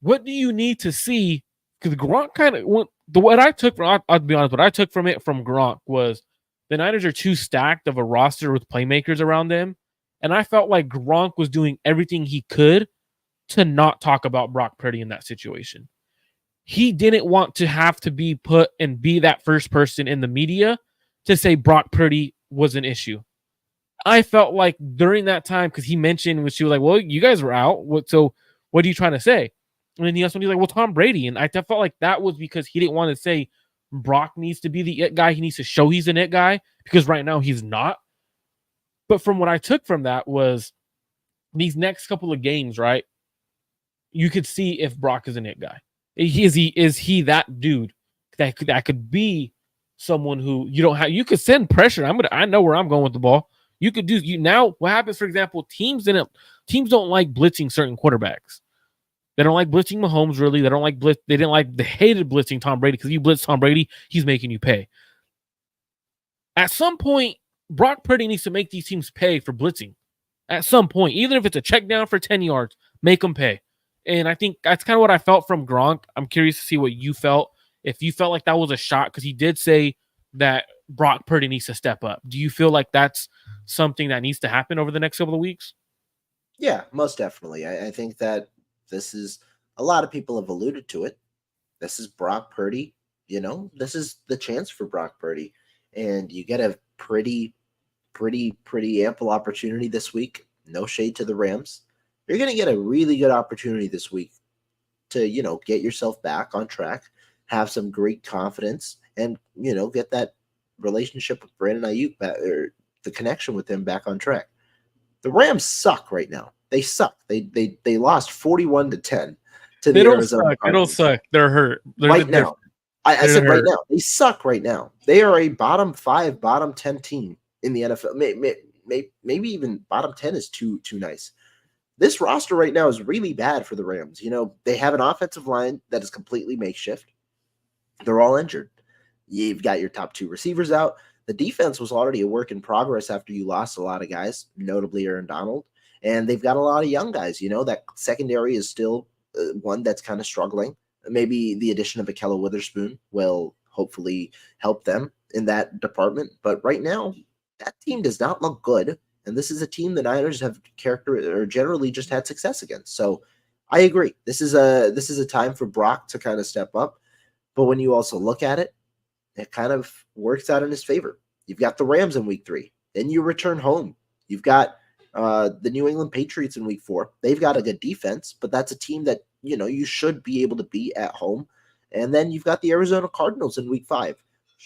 What do you need to see? Because Gronk kind of what I took from, I'll be honest, what I took from Gronk was the Niners are too stacked of a roster with playmakers around them, and I felt like Gronk was doing everything he could to not talk about Brock Purdy in that situation. He didn't want to have to be put and be that first person in the media to say Brock Purdy was an issue. I felt like during that time, because he mentioned, when she was like, "Well, you guys were out. So what are you trying to say?" And then he was like, "Well, Tom Brady." And I felt like that was because he didn't want to say Brock needs to be the it guy. He needs to show he's an it guy, because right now he's not. But from what I took from that was these next couple of games, right? You could see if Brock is an it guy. Is he that dude that could be someone who you don't have? You could send pressure. I know where I'm going with the ball. You could do now. What happens, for example, teams don't like blitzing certain quarterbacks. They don't like blitzing Mahomes, really. They don't like blitz. They hated blitzing Tom Brady, because you blitz Tom Brady, he's making you pay. At some point, Brock Purdy needs to make these teams pay for blitzing. At some point, even if it's a check down for 10 yards, make them pay. And I think that's kind of what I felt from Gronk. I'm curious to see what you felt. If you felt like that was a shot, because he did say that Brock Purdy needs to step up. Do you feel like that's something that needs to happen over the next couple of weeks? Yeah, most definitely. I think that this is, a lot of people have alluded to it. This is Brock Purdy. This is the chance for Brock Purdy. And you get a pretty ample opportunity this week. No shade to the Rams. You're going to get a really good opportunity this week to, get yourself back on track, have some great confidence, and, get that relationship with Brandon Aiyuk back, or the connection with him, back on track. The Rams suck right now. They suck. They lost 41-10 to the Arizona Cardinals. They don't suck. They're hurt. Now. I said right now. They suck right now. They are a bottom 5, bottom 10 team in the NFL. Maybe even bottom 10 is too nice. This roster right now is really bad for the Rams. They have an offensive line that is completely makeshift. They're all injured. You've got your top 2 receivers out. The defense was already a work in progress after you lost a lot of guys, notably Aaron Donald. And they've got a lot of young guys. That secondary is still one that's kind of struggling. Maybe the addition of Akella Witherspoon will hopefully help them in that department. But right now, that team does not look good. And this is a team the Niners have generally just had success against. So I agree. This is a time for Brock to kind of step up. But when you also look at it, it kind of works out in his favor. You've got the Rams in week 3. Then you return home. You've got the New England Patriots in week 4. They've got a good defense, but that's a team that, you should be able to beat at home. And then you've got the Arizona Cardinals in week 5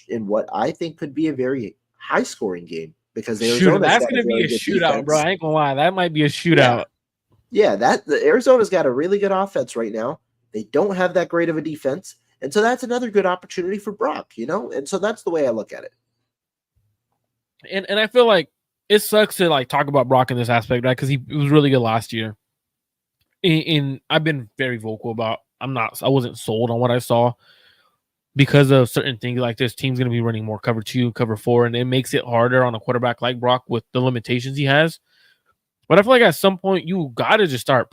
in what I think could be a very high-scoring game because that's going to be a shootout, defense. Bro. I ain't going to lie. That might be a shootout. Yeah, the Arizona's got a really good offense right now. They don't have that great of a defense. And so that's another good opportunity for Brock, And so that's the way I look at it. And I feel like it sucks to like talk about Brock in this aspect, right? Because he was really good last year. And I've been very vocal about I wasn't sold on what I saw because of certain things like this team's going to be running more cover 2, cover 4, and it makes it harder on a quarterback like Brock with the limitations he has. But I feel like at some point you got to just start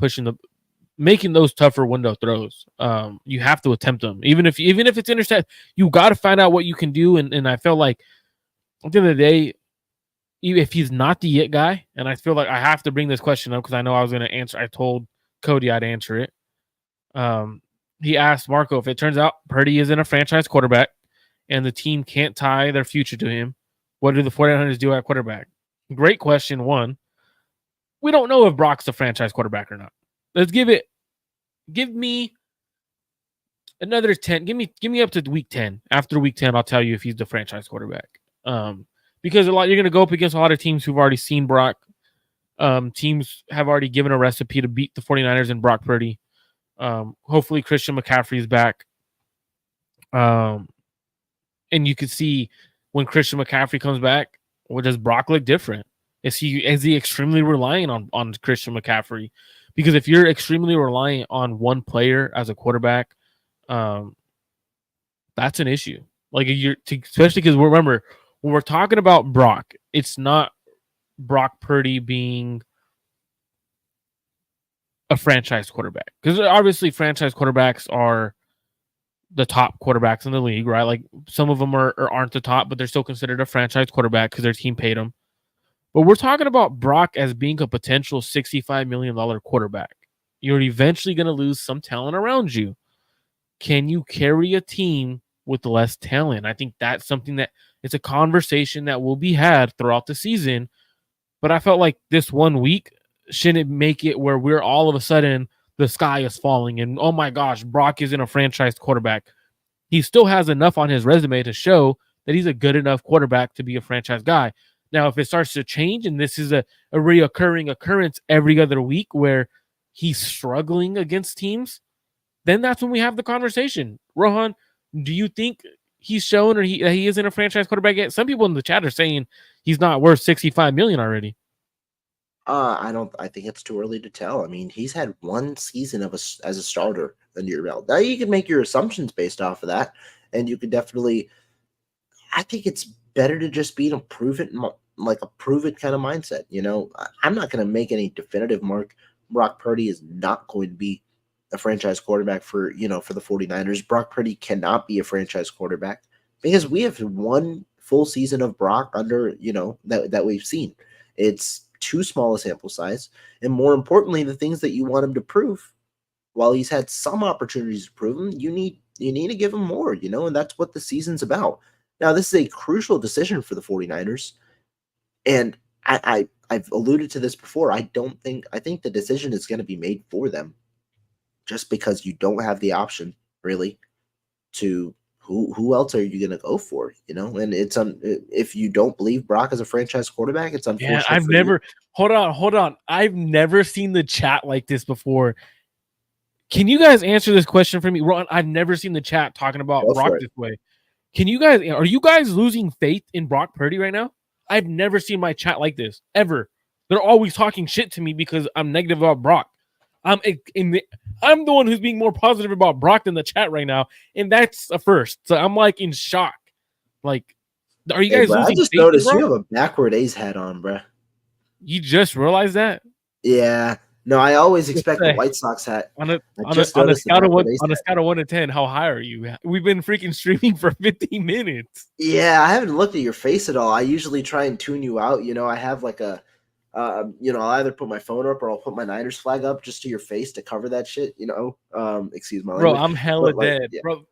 making those tougher window throws. You have to attempt them, even if it's intercept. You got to find out what you can do. And I felt like at the end of the day, if he's not the it guy, and I feel like I have to bring this question up because I know I was going to answer. I told Cody I'd answer it. He asked Marco if it turns out Purdy isn't a franchise quarterback and the team can't tie their future to him, what do the 49ers do at quarterback? Great question. One, we don't know if Brock's a franchise quarterback or not. Let's give me another 10. Give me up to week 10. After week 10, I'll tell you if he's the franchise quarterback. Because you're going to go up against a lot of teams who've already seen Brock. Teams have already given a recipe to beat the 49ers and Brock Purdy. Hopefully Christian McCaffrey is back. And you can see when Christian McCaffrey comes back, what does Brock look different? Is he extremely reliant on Christian McCaffrey? Because if you're extremely reliant on one player as a quarterback, that's an issue. Like especially because remember when we're talking about Brock, it's not Brock Purdy being a franchise quarterback, because obviously franchise quarterbacks are the top quarterbacks in the league, right? Like some of them aren't the top, but they're still considered a franchise quarterback because their team paid them. But we're talking about Brock as being a potential $65 million quarterback. You're eventually going to lose some talent around you. Can you carry a team with less talent? I think that's something that it's a conversation that will be had throughout the season. But I felt like this 1 week shouldn't make it where we're all of a sudden the sky is falling and, oh my gosh, Brock isn't a franchise quarterback. He still has enough on his resume to show that he's a good enough quarterback to be a franchise guy. Now, if it starts to change and this is a reoccurring occurrence every other week where he's struggling against teams, then that's when we have the conversation. Rohan, do you think he's shown that he isn't a franchise quarterback yet? Some people in the chat are saying he's not worth $65 million already. I think it's too early to tell. I mean, he's had one season as a starter under your belt. Now you can make your assumptions based off of that, and you can definitely. I think it's better to just be in a prove it kind of mindset. I'm not going to make any definitive mark. Brock Purdy is not going to be a franchise quarterback for the 49ers. Brock Purdy cannot be a franchise quarterback because we have one full season of Brock under that we've seen. It's too small a sample size, and more importantly, the things that you want him to prove, while he's had some opportunities to prove them, you need to give him more, and that's what the season's about. Now, this is a crucial decision for the 49ers, and I've alluded to this before. I think the decision is going to be made for them, just because you don't have the option really to. Who else are you going to go for? And it's if you don't believe Brock is a franchise quarterback, it's unfortunate. Yeah, hold on. I've never seen the chat like this before. Can you guys answer this question for me? Ron, I've never seen the chat talking about Brock this way. Are you guys losing faith in Brock Purdy right now? I've never seen my chat like this ever. They're always talking shit to me because I'm negative about Brock. I'm the one who's being more positive about Brock than the chat right now, and that's a first. So I'm like in shock. Like, are you guys losing I just faith, noticed bro? you have a backward A's hat on, bro. You just realized that? Yeah. No, I always Just expect the say, White Sox hat. On a I on a just on a noticed the scale of Tampa one Bay on a hat. scale of 1 to 10, how high are you? We've been freaking streaming for 15 minutes. Yeah, I haven't looked at your face at all. I usually try and tune you out. I have like a, I'll either put my phone up or I'll put my Niners flag up just to your face to cover that shit. Excuse my Bro, language. I'm hella But like, dead. yeah, Bro,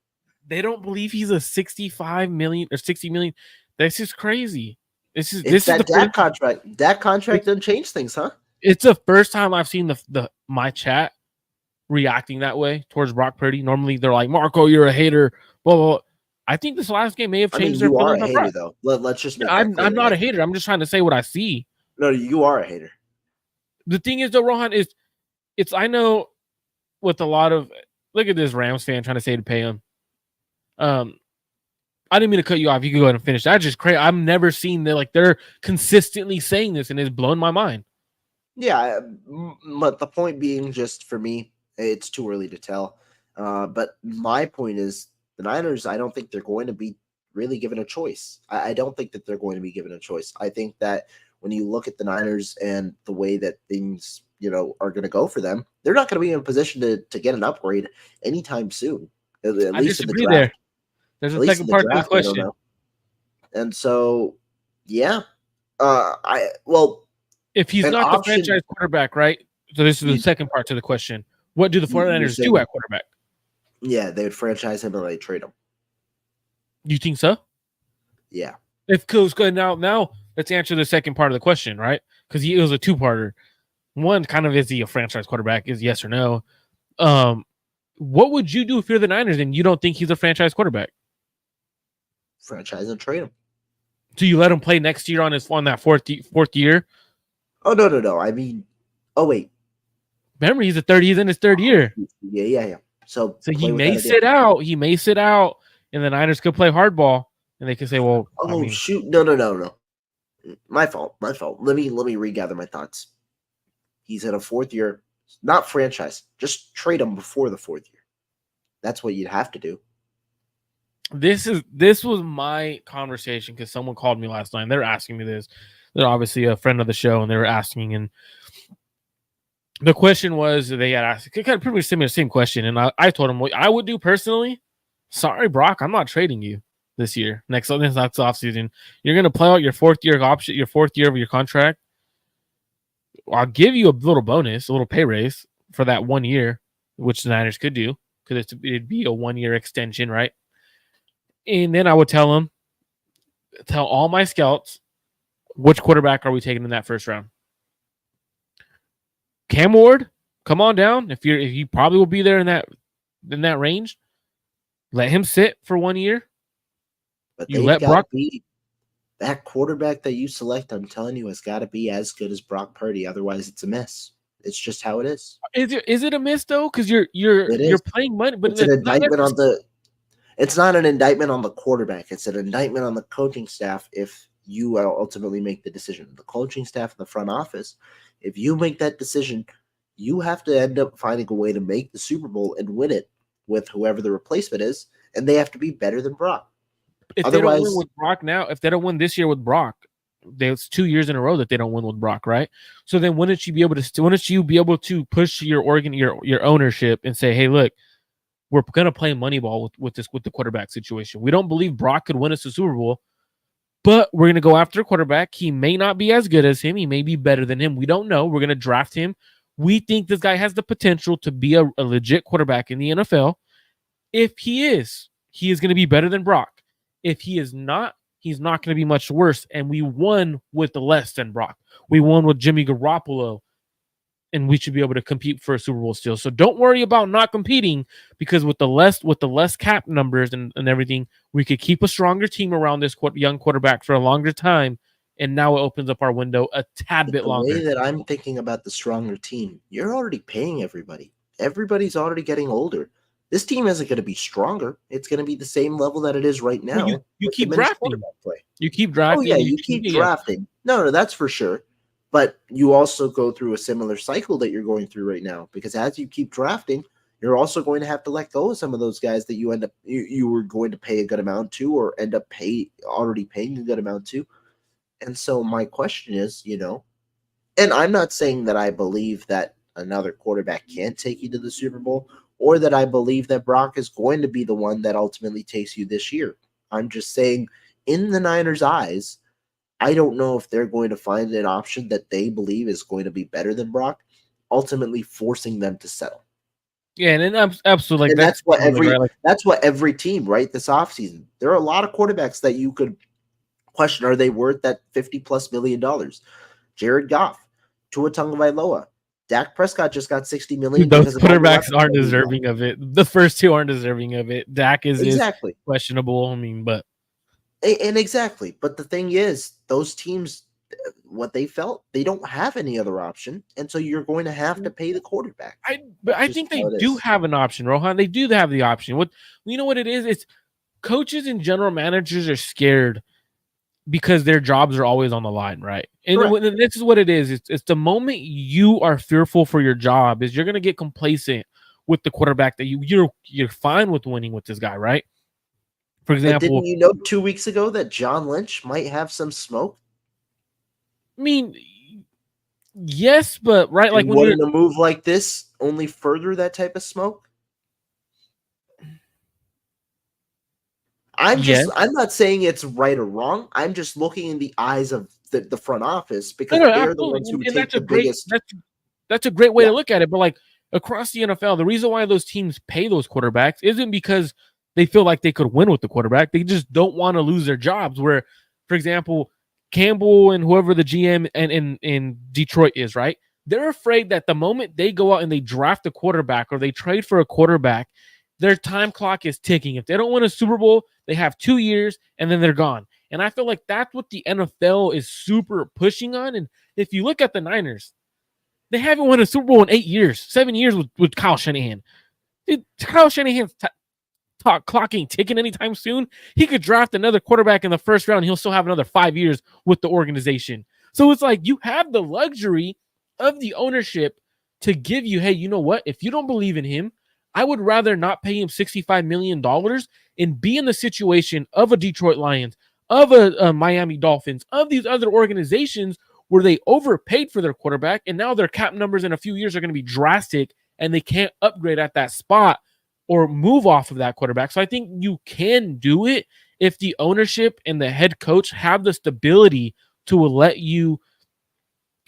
they don't believe he's a 65 million or 60 million. That's just crazy. This is it's this is the that Dak first contract. Dak contract doesn't change things, huh? it's the first time I've seen the my chat reacting that way towards Brock Purdy. Normally they're like, Marco, you're a hater. Blah, blah, blah. I think this last game may have I mean, changed their you are feelings a on hater Brock. though. Let's just make that I'm clear. not a hater. I'm just trying to say what I see. No, you are a hater. The thing is though, Rohan, is it's I know with a lot of look at this Rams fan trying to say to pay him. I didn't mean to cut you off. You can go ahead and finish. That's just crazy. I've never seen that like they're consistently saying this, and it's blown my mind. Yeah, but the point being, just for me, it's too early to tell. But my point is, the Niners, I don't think they're going to be really given a choice. I don't think that they're going to be given a choice. I think that when you look at the Niners and the way that things, are going to go for them, they're not going to be in a position to get an upgrade anytime soon. At I least in the disagree draft. there. There's At a least in second the part to the draft, I don't question. know. And so, yeah. If he's an not the option. franchise quarterback, right? So this is the You- second part to the question. What do the you're 49ers do saying, at quarterback? yeah, they would franchise him or they trade him. You think so? Yeah. If goes good now let's answer the second part of the question, right? Because it was a two-parter. One kind of is he a franchise quarterback? Is yes or no? What would you do if you're the Niners and you don't think he's a franchise quarterback? Franchise and trade him. Do you let him play next year on that fourth year? Oh no. I mean, oh wait. Remember, he's in his third year. Yeah. So he may sit out. He may sit out, and the Niners could play hardball, and they could say, "Well, shoot, no. My fault. Let me regather my thoughts. He's in a fourth year, not franchise. Just trade him before the fourth year. That's what you'd have to do. This was my conversation because someone called me last night. They're asking me this. They're obviously a friend of the show, and they were asking, and the question was they had asked kind of pretty much the same question, and I told them what I would do personally. Sorry, Brock, I'm not trading you this year. Next offseason, you're going to play out your fourth year of your contract. I'll give you a little bonus, a little pay raise for that 1 year, which the Niners could do because it'd be a 1 year extension, right? And then I would tell all my scouts, which quarterback are we taking in that first round? Cam Ward, come on down. If you probably will be there in that range, let him sit for 1 year. But you let Brock be that quarterback that you select. I'm telling you, has got to be as good as Brock Purdy. Otherwise, it's a miss. It's just how it is. Is it a miss though? Because you're playing money, but it's an indictment on the. It's not an indictment on the quarterback. It's an indictment on the coaching staff. If you ultimately make the decision, the coaching staff in the front office, if you make that decision, you have to end up finding a way to make the Super Bowl and win it with whoever the replacement is, and they have to be better than Brock. If they don't win with Brock now, if they don't win this year with Brock, it's 2 years in a row that they don't win with Brock, right? So then wouldn't you be able to push your ownership and say, hey, look, we're gonna play Moneyball with the quarterback situation. We don't believe Brock could win us a Super Bowl, but we're gonna go after a quarterback. He may not be as good as him. He may be better than him. We don't know. We're gonna draft him. We think this guy has the potential to be a legit quarterback in the NFL. If he is going to be better than Brock. If he is not, he's not going to be much worse. And we won with the less than Brock. We won with Jimmy Garoppolo, and we should be able to compete for a Super Bowl still. So don't worry about not competing, because with the less cap numbers and everything, we could keep a stronger team around this young quarterback for a longer time. And now it opens up our window a tad bit longer. The way that I'm thinking about the stronger team, you're already paying everybody. Everybody's already getting older. This team isn't going to be stronger. It's going to be the same level that it is right now. Well, you keep drafting. You keep drafting. Oh, yeah, you keep drafting. No, that's for sure. But you also go through a similar cycle that you're going through right now, because as you keep drafting, you're also going to have to let go of some of those guys that you were going to pay a good amount to, or end up already paying a good amount to. And so my question is, And I'm not saying that I believe that another quarterback can't take you to the Super Bowl, or that I believe that Brock is going to be the one that ultimately takes you this year. I'm just saying, in the Niners' eyes, I don't know if they're going to find an option that they believe is going to be better than Brock, ultimately forcing them to settle. Yeah, and absolutely, like And that's what totally right. Like, that's what every team, right? This offseason, there are a lot of quarterbacks that you could question: are they worth that $50+ million? Jared Goff, Tua Tagovailoa, Dak Prescott just got $60 million those because of all the quarterbacks weapons aren't that he got. deserving of it. The first two aren't deserving of it. Dak is Exactly. questionable. I mean, but And exactly. But the thing is, those teams, what they felt, they don't have any other option, and so you're going to have to pay the quarterback. I think they do have an option, Rohan. They do have the option. What you know what it is? It's coaches and general managers are scared because their jobs are always on the line, right? And this is what it is. It's the moment you are fearful for your job is you're going to get complacent with the quarterback that you're fine with winning with this guy, right? For example, but didn't you know 2 weeks ago that John Lynch might have some smoke? I mean, yes, but right, like when wouldn't a move like this only further that type of smoke? I'm not saying it's right or wrong. I'm just looking in the eyes of the front office, because they're the ones who take the biggest. That's a great way to look at it. But like across the NFL, the reason why those teams pay those quarterbacks isn't because they feel like they could win with the quarterback. They just don't want to lose their jobs. Where, for example, Campbell and whoever the GM in Detroit is, right? They're afraid that the moment they go out and they draft a quarterback or they trade for a quarterback, their time clock is ticking. If they don't win a Super Bowl, they have 2 years and then they're gone. And I feel like that's what the NFL is super pushing on. And if you look at the Niners, they haven't won a Super Bowl in 8 years, 7 years with Kyle Shanahan. Dude, Kyle Shanahan's clock ain't ticking anytime soon. He could draft another quarterback in the first round. He'll still have another 5 years with the organization. So it's like you have the luxury of the ownership to give you, hey, you know what? If you don't believe in him, I would rather not pay him $65 million and be in the situation of a Detroit Lions, of a Miami Dolphins, of these other organizations where they overpaid for their quarterback, and now their cap numbers in a few years are going to be drastic, and they can't upgrade at that spot or move off of that quarterback. So I think you can do it if the ownership and the head coach have the stability to let you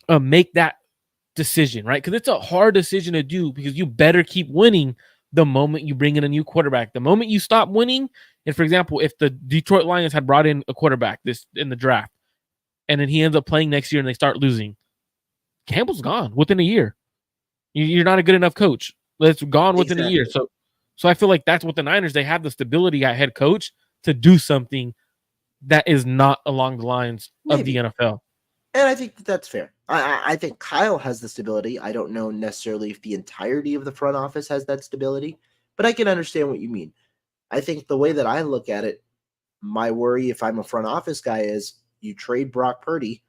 make that decision, right? Because it's a hard decision to do, because you better keep winning the moment you bring in a new quarterback. The moment you stop winning, and for example, if the Detroit Lions had brought in a quarterback this in the draft, and then he ends up playing next year and they start losing, Campbell's gone within a year. You're not a good enough coach. It's gone within a year. So I feel like that's what the Niners, they have the stability at head coach to do something that is not along the lines of the NFL. And I think that's fair. I think Kyle has the stability. I don't know necessarily if the entirety of the front office has that stability, but I can understand what you mean. I think the way that I look at it, my worry if I'm a front office guy is you trade Brock Purdy,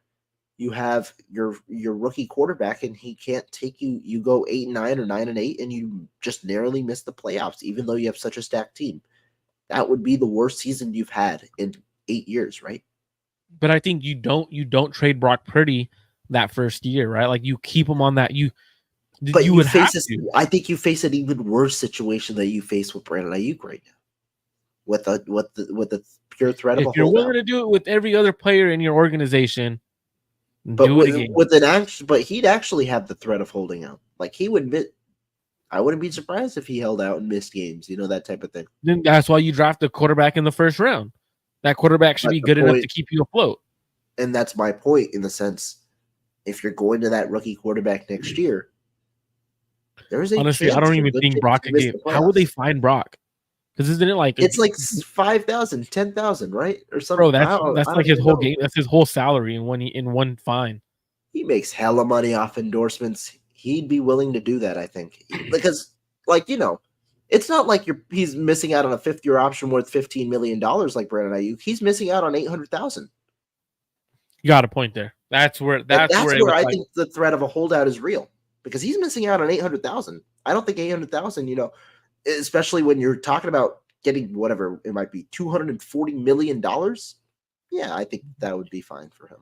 you have your rookie quarterback, and he can't take you. You go 8-9 or 9-8, and you just narrowly miss the playoffs, even though you have such a stacked team. That would be the worst season you've had in 8 years, right? But I think you don't trade Brock Purdy that first year, right? Like you keep him on that. But you would face to. I think you face an even worse situation that you face with Brandon Aiyuk right now, with the pure threat of a holdout. If you're willing to do it with every other player in your organization, but but he'd actually have the threat of holding out. Like he would admit, I wouldn't be surprised if he held out and missed games. You know, that type of thing. Then that's why you draft a quarterback in the first round. That quarterback should be good enough to keep you afloat. And that's my point, in the sense, if you're going to that rookie quarterback next year, there's honestly, I don't even think Brock could get. How would they find Brock? Because isn't it like it's like 5,000, 10,000, right, or something? Bro, that's like his whole game. That's his whole salary in one fine. He makes hella money off endorsements. He'd be willing to do that, I think, because, like, you know, it's not like he's missing out on a fifth-year option worth $15 million like Brandon Aiyuk. He's missing out on $800,000. You got a point there. That's where I think the threat of a holdout is real, because he's missing out on $800,000. I don't think $800,000, you know, especially when you're talking about getting whatever it might be, $240 million. Yeah, I think that would be fine for him.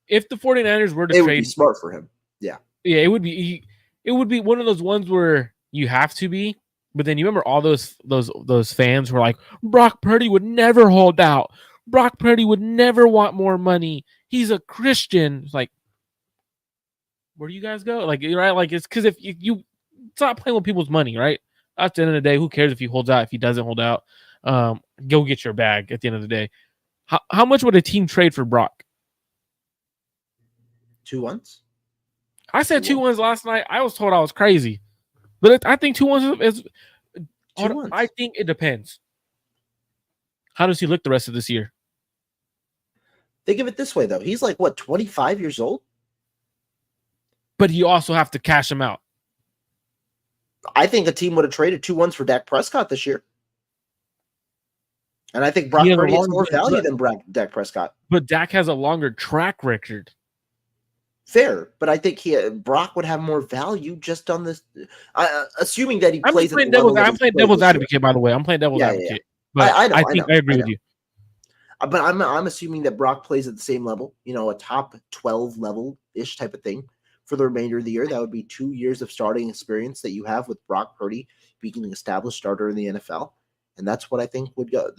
If the 49ers were to trade, would be smart for him. Yeah. Yeah, it would be one of those ones where you have to be, but then you remember all those fans were like, Brock Purdy would never hold out. Brock Purdy would never want more money. He's a Christian. It's like, where do you guys go? Like, right? Like, it's because if you stop playing with people's money, right? At the end of the day, who cares if he holds out, if he doesn't hold out? Go get your bag at the end of the day. How much would a team trade for Brock? 2 ones. I said 2-1s last night. I was told I was crazy, but I think 2-1s is. 2-1s. I think it depends. How does he look the rest of this year? Think of it this way, though. He's like, what, 25 years old? But you also have to cash him out. I think a team would have traded 2-1s for Dak Prescott this year. And I think Brock Purdy has more value than Dak Prescott. But Dak has a longer track record. Fair, but I think Brock would have more value just on this. Assuming that he plays. I'm playing devil's advocate, by the way. I'm playing devil's advocate. Yeah. But I agree with you. But I'm assuming that Brock plays at the same level, a top 12 level-ish type of thing for the remainder of the year. That would be 2 years of starting experience that you have with Brock Purdy being an established starter in the NFL. And that's what I think would go.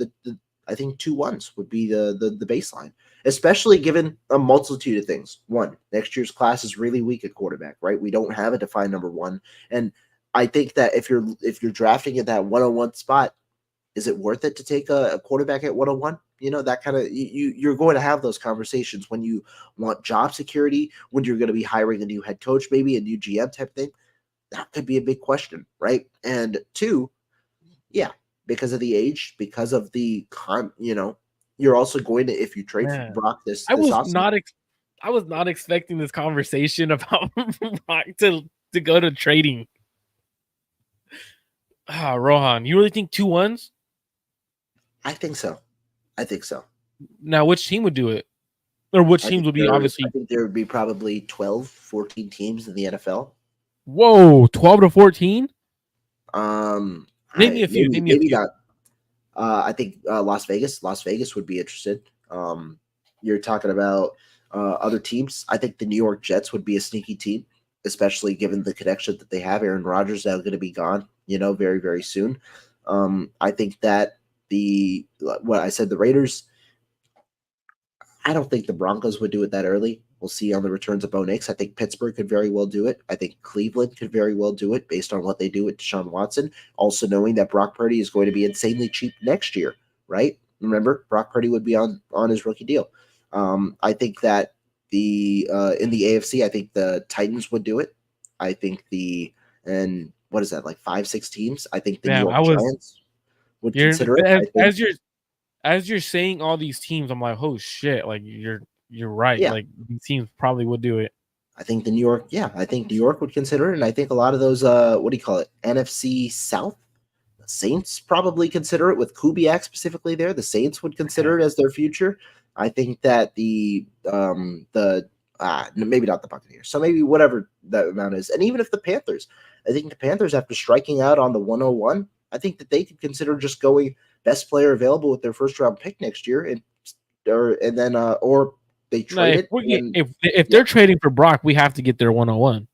I think 2-1s would be the baseline, especially given a multitude of things. One, next year's class is really weak at quarterback, right? We don't have a defined number one. And I think that if you're drafting at that 101 spot, is it worth it to take a quarterback at 101? That kind of you're going to have those conversations when you want job security, when you're going to be hiring a new head coach, maybe a new GM type thing. That could be a big question, right? And two, yeah, because of the age, because of the you're also going to, if you trade for Brock I was not expecting this conversation about Brock to go to trading. Rohan, you really think 2-1s? I think so. Now, which team would do it? Or which teams would be obviously? I think there would be probably 12, 14 teams in the NFL. Whoa, 12 to 14? Maybe a few. Maybe not. I think Las Vegas. Las Vegas would be interested. You're talking about other teams. I think the New York Jets would be a sneaky team, especially given the connection that they have. Aaron Rodgers now going to be gone, very, very soon. I think that the Raiders. I don't think the Broncos would do it that early. We'll see on the returns of Bo Nix. I think Pittsburgh could very well do it. I think Cleveland could very well do it based on what they do with Deshaun Watson. Also knowing that Brock Purdy is going to be insanely cheap next year, right? Remember, Brock Purdy would be on his rookie deal. I think that in the AFC, I think the Titans would do it. I think what is that, like 5-6 teams? I think the New York Giants would consider it. As you're saying all these teams, I'm like, oh shit! Like you're right. Yeah. Like these teams probably would do it. I think New York would consider it, and I think a lot of those NFC South Saints probably consider it with Kubiak specifically there. The Saints would consider it as their future. I think that maybe not the Buccaneers. So maybe whatever that amount is, and even if the Panthers, I think the Panthers, after striking out on the 101, I think that they could consider just going best player available with their first round pick next year, or they trade it. If they're trading for Brock, we have to get their 101.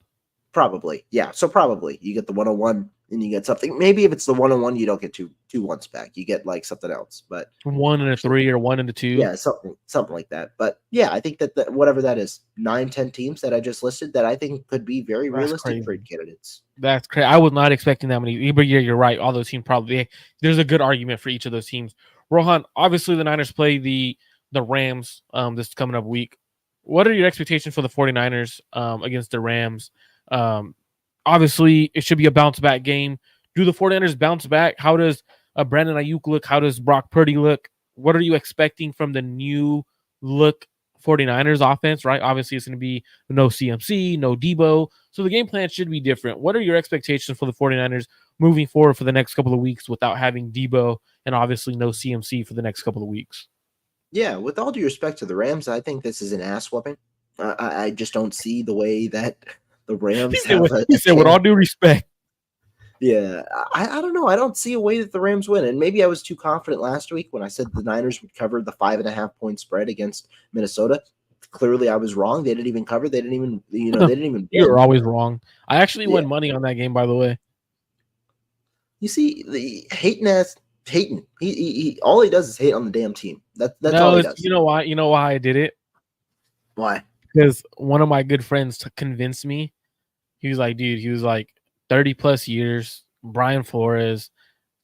Probably, yeah. So probably you get the 101 and you get something. Maybe if it's the 101, you don't get 2-1s back. You get like something else, but 1 and a 3 or 1 and a 2. Yeah, something like that. But yeah, I think that whatever that is, 9-10 teams that I just listed that I think could be very realistic trade candidates. That's crazy. I was not expecting that many. But yeah, you're right. All those teams probably. There's a good argument for each of those teams. Rohan, obviously the Niners play the Rams this coming up week. What are your expectations for the 49ers against the Rams? Obviously, it should be a bounce-back game. Do the 49ers bounce back? How does Brandon Aiyuk look? How does Brock Purdy look? What are you expecting from the new look 49ers offense, right? Obviously, it's going to be no CMC, no Deebo. So the game plan should be different. What are your expectations for the 49ers moving forward for the next couple of weeks without having Deebo and obviously no CMC for the next couple of weeks? Yeah, with all due respect to the Rams, I think this is an ass whooping. I just don't see the way that the Rams he said with all due respect. Yeah, I don't know. I don't see a way that the Rams win. And maybe I was too confident last week when I said the Niners would cover the 5.5 point spread against Minnesota. clearly I was wrong. They didn't even cover. They didn't even, they didn't even You were win. always wrong. I actually Yeah. won money on that game, by the way. You see, the Hayton. He all he does is hate on the damn team. That's all he does. You know why? You know why I did it? Why? Because one of my good friends convinced me. He was like, dude, 30 plus years. Brian Flores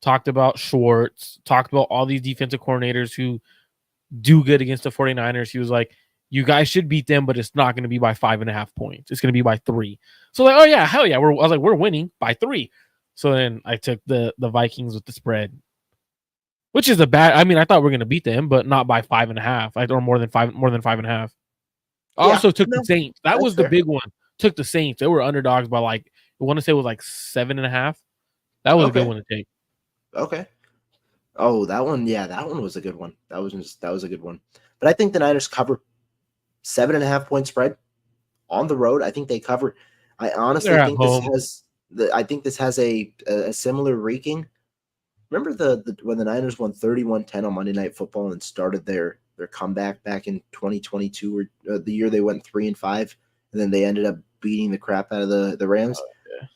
talked about Schwartz, talked about all these defensive coordinators who do good against the 49ers. He was like, you guys should beat them, but it's not going to be by 5.5 points. It's going to be by 3. So like, oh yeah, hell yeah. I was like, we're winning by 3. So then I took the Vikings with the spread, which is I thought we were going to beat them, but not by 5.5 or more than 5.5. I also took the Saints. That was the big one. Took the Saints. They were underdogs by I want to say it was 7.5. That was a good one to take. Okay. Oh, that one. Yeah, that one was a good one. That was a good one. But I think the Niners cover 7.5 point spread on the road. I think they cover. I honestly think this has a similar reeking. Remember the when the Niners won 31-10 on Monday Night Football and started their comeback back in 2022 or the year they went 3-5, and then they ended up beating the crap out of the Rams. Yeah.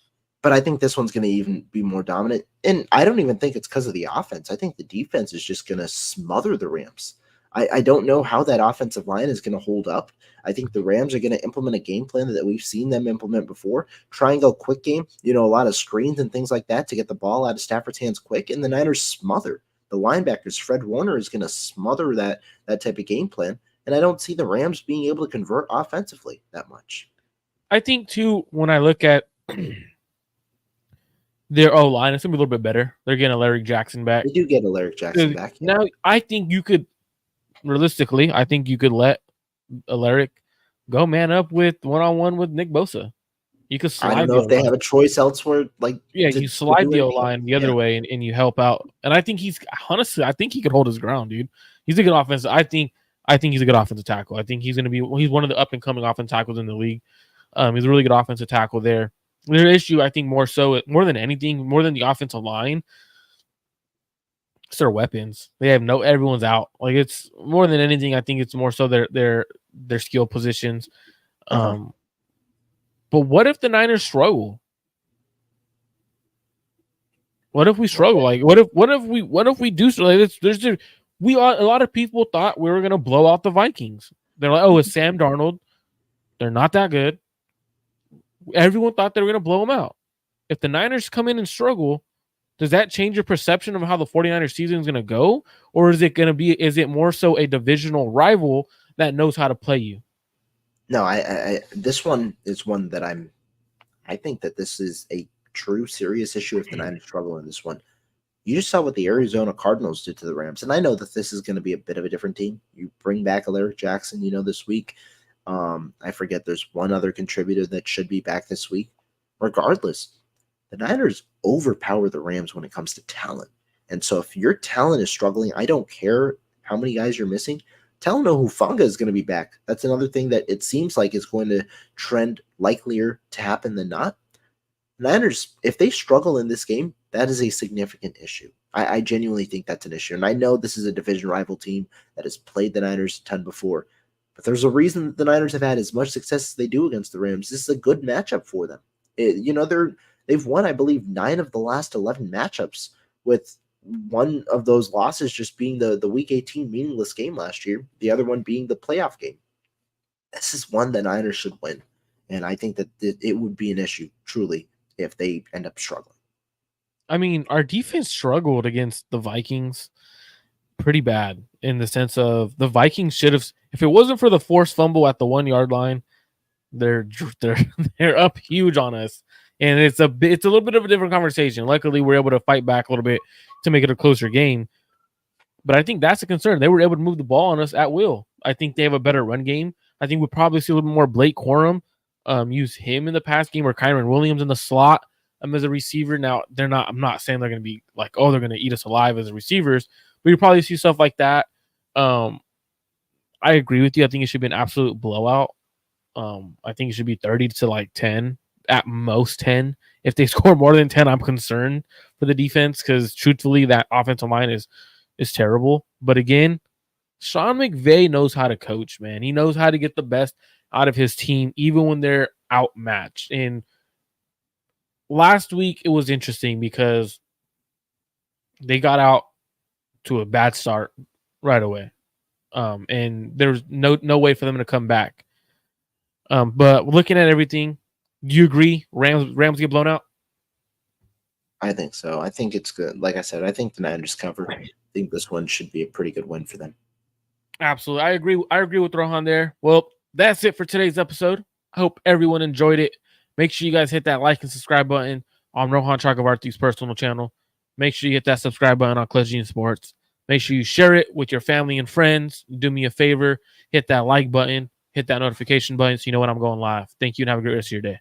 But I think this one's going to even be more dominant. And I don't even think it's because of the offense. I think the defense is just going to smother the Rams. I don't know how that offensive line is going to hold up. I think the Rams are going to implement a game plan that we've seen them implement before. Try and go quick game, a lot of screens and things like that to get the ball out of Stafford's hands quick. And the Niners smother the linebackers. Fred Warner is going to smother that type of game plan. And I don't see the Rams being able to convert offensively that much. I think, too, when I look at their O-line, it's going to be a little bit better. They're getting Alaric Jackson back. They do get Alaric Jackson back. Yeah. Now, I think you could, realistically, let Alaric go man up with one-on-one with Nick Bosa. You could slide. I don't know if they have a choice elsewhere. You slide the O-line the other way and you help out. And I think he could hold his ground, dude. He's a good offensive. I think he's a good offensive tackle. I think he's going to be. He's one of the up-and-coming offensive tackles in the league. He's a really good offensive tackle there. Their issue, I think, more than anything, more than the offensive line, it's their weapons. They have everyone's out. It's more than anything. I think it's more so their skill positions. But what if the Niners struggle? What if we struggle? What if we do? A lot of people thought we were gonna blow out the Vikings. They're like, oh, it's Sam Darnold. They're not that good. Everyone thought they were gonna blow them out. If the Niners come in and struggle, does that change your perception of how the 49ers season is gonna go? Or is it more so a divisional rival that knows how to play you? No, I this one is one that I think that this is a true serious issue if the Niners struggle in this one. You just saw what the Arizona Cardinals did to the Rams, and I know that this is going to be a bit of a different team. You bring back Alaric Jackson, this week. I forget there's one other contributor that should be back this week. Regardless, the Niners overpower the Rams when it comes to talent. And so if your talent is struggling, I don't care how many guys you're missing. Talanoa Hufanga is going to be back. That's another thing that it seems like is going to trend likelier to happen than not. Niners, if they struggle in this game, that is a significant issue. I genuinely think that's an issue. And I know this is a division rival team that has played the Niners a ton before. But there's a reason that the Niners have had as much success as they do against the Rams. This is a good matchup for them. They've won, I believe, 9 of the last 11 matchups, with one of those losses just being the Week 18 meaningless game last year, the other one being the playoff game. This is one the Niners should win, and I think that it would be an issue, truly, if they end up struggling. I mean, our defense struggled against the Vikings pretty bad, in the sense of the Vikings should have, if it wasn't for the forced fumble at the 1-yard line, they're up huge on us. And it's a little bit of a different conversation. Luckily, we're able to fight back a little bit to make it a closer game. But I think that's a concern. They were able to move the ball on us at will. I think they have a better run game. I think we'll probably see a little more Blake Corum use him in the pass game, or Kyron Williams in the slot as a receiver. Now, I'm not saying they're going to be like, oh, they're going to eat us alive as receivers, but you probably see stuff like that. I agree with you. I think it should be an absolute blowout. I think it should be 30 to 10. At most 10. If they score more than 10, I'm concerned for the defense, because truthfully, that offensive line is terrible. But again, Sean McVay knows how to coach, man. He knows how to get the best out of his team, even when they're outmatched. And last week, it was interesting because they got out to a bad start right away. And there was no way for them to come back. But looking at everything, do you agree Rams get blown out? I think so. I think it's good. Like I said, I think the Niners cover. I think this one should be a pretty good win for them. Absolutely. I agree with Rohan there. Well, that's it for today's episode. I hope everyone enjoyed it. Make sure you guys hit that like and subscribe button on Rohan Chakravarthi's personal channel. Make sure you hit that subscribe button on Clutch Genius Sports. Make sure you share it with your family and friends. Do me a favor. Hit that like button. Hit that notification button so you know when I'm going live. Thank you and have a great rest of your day.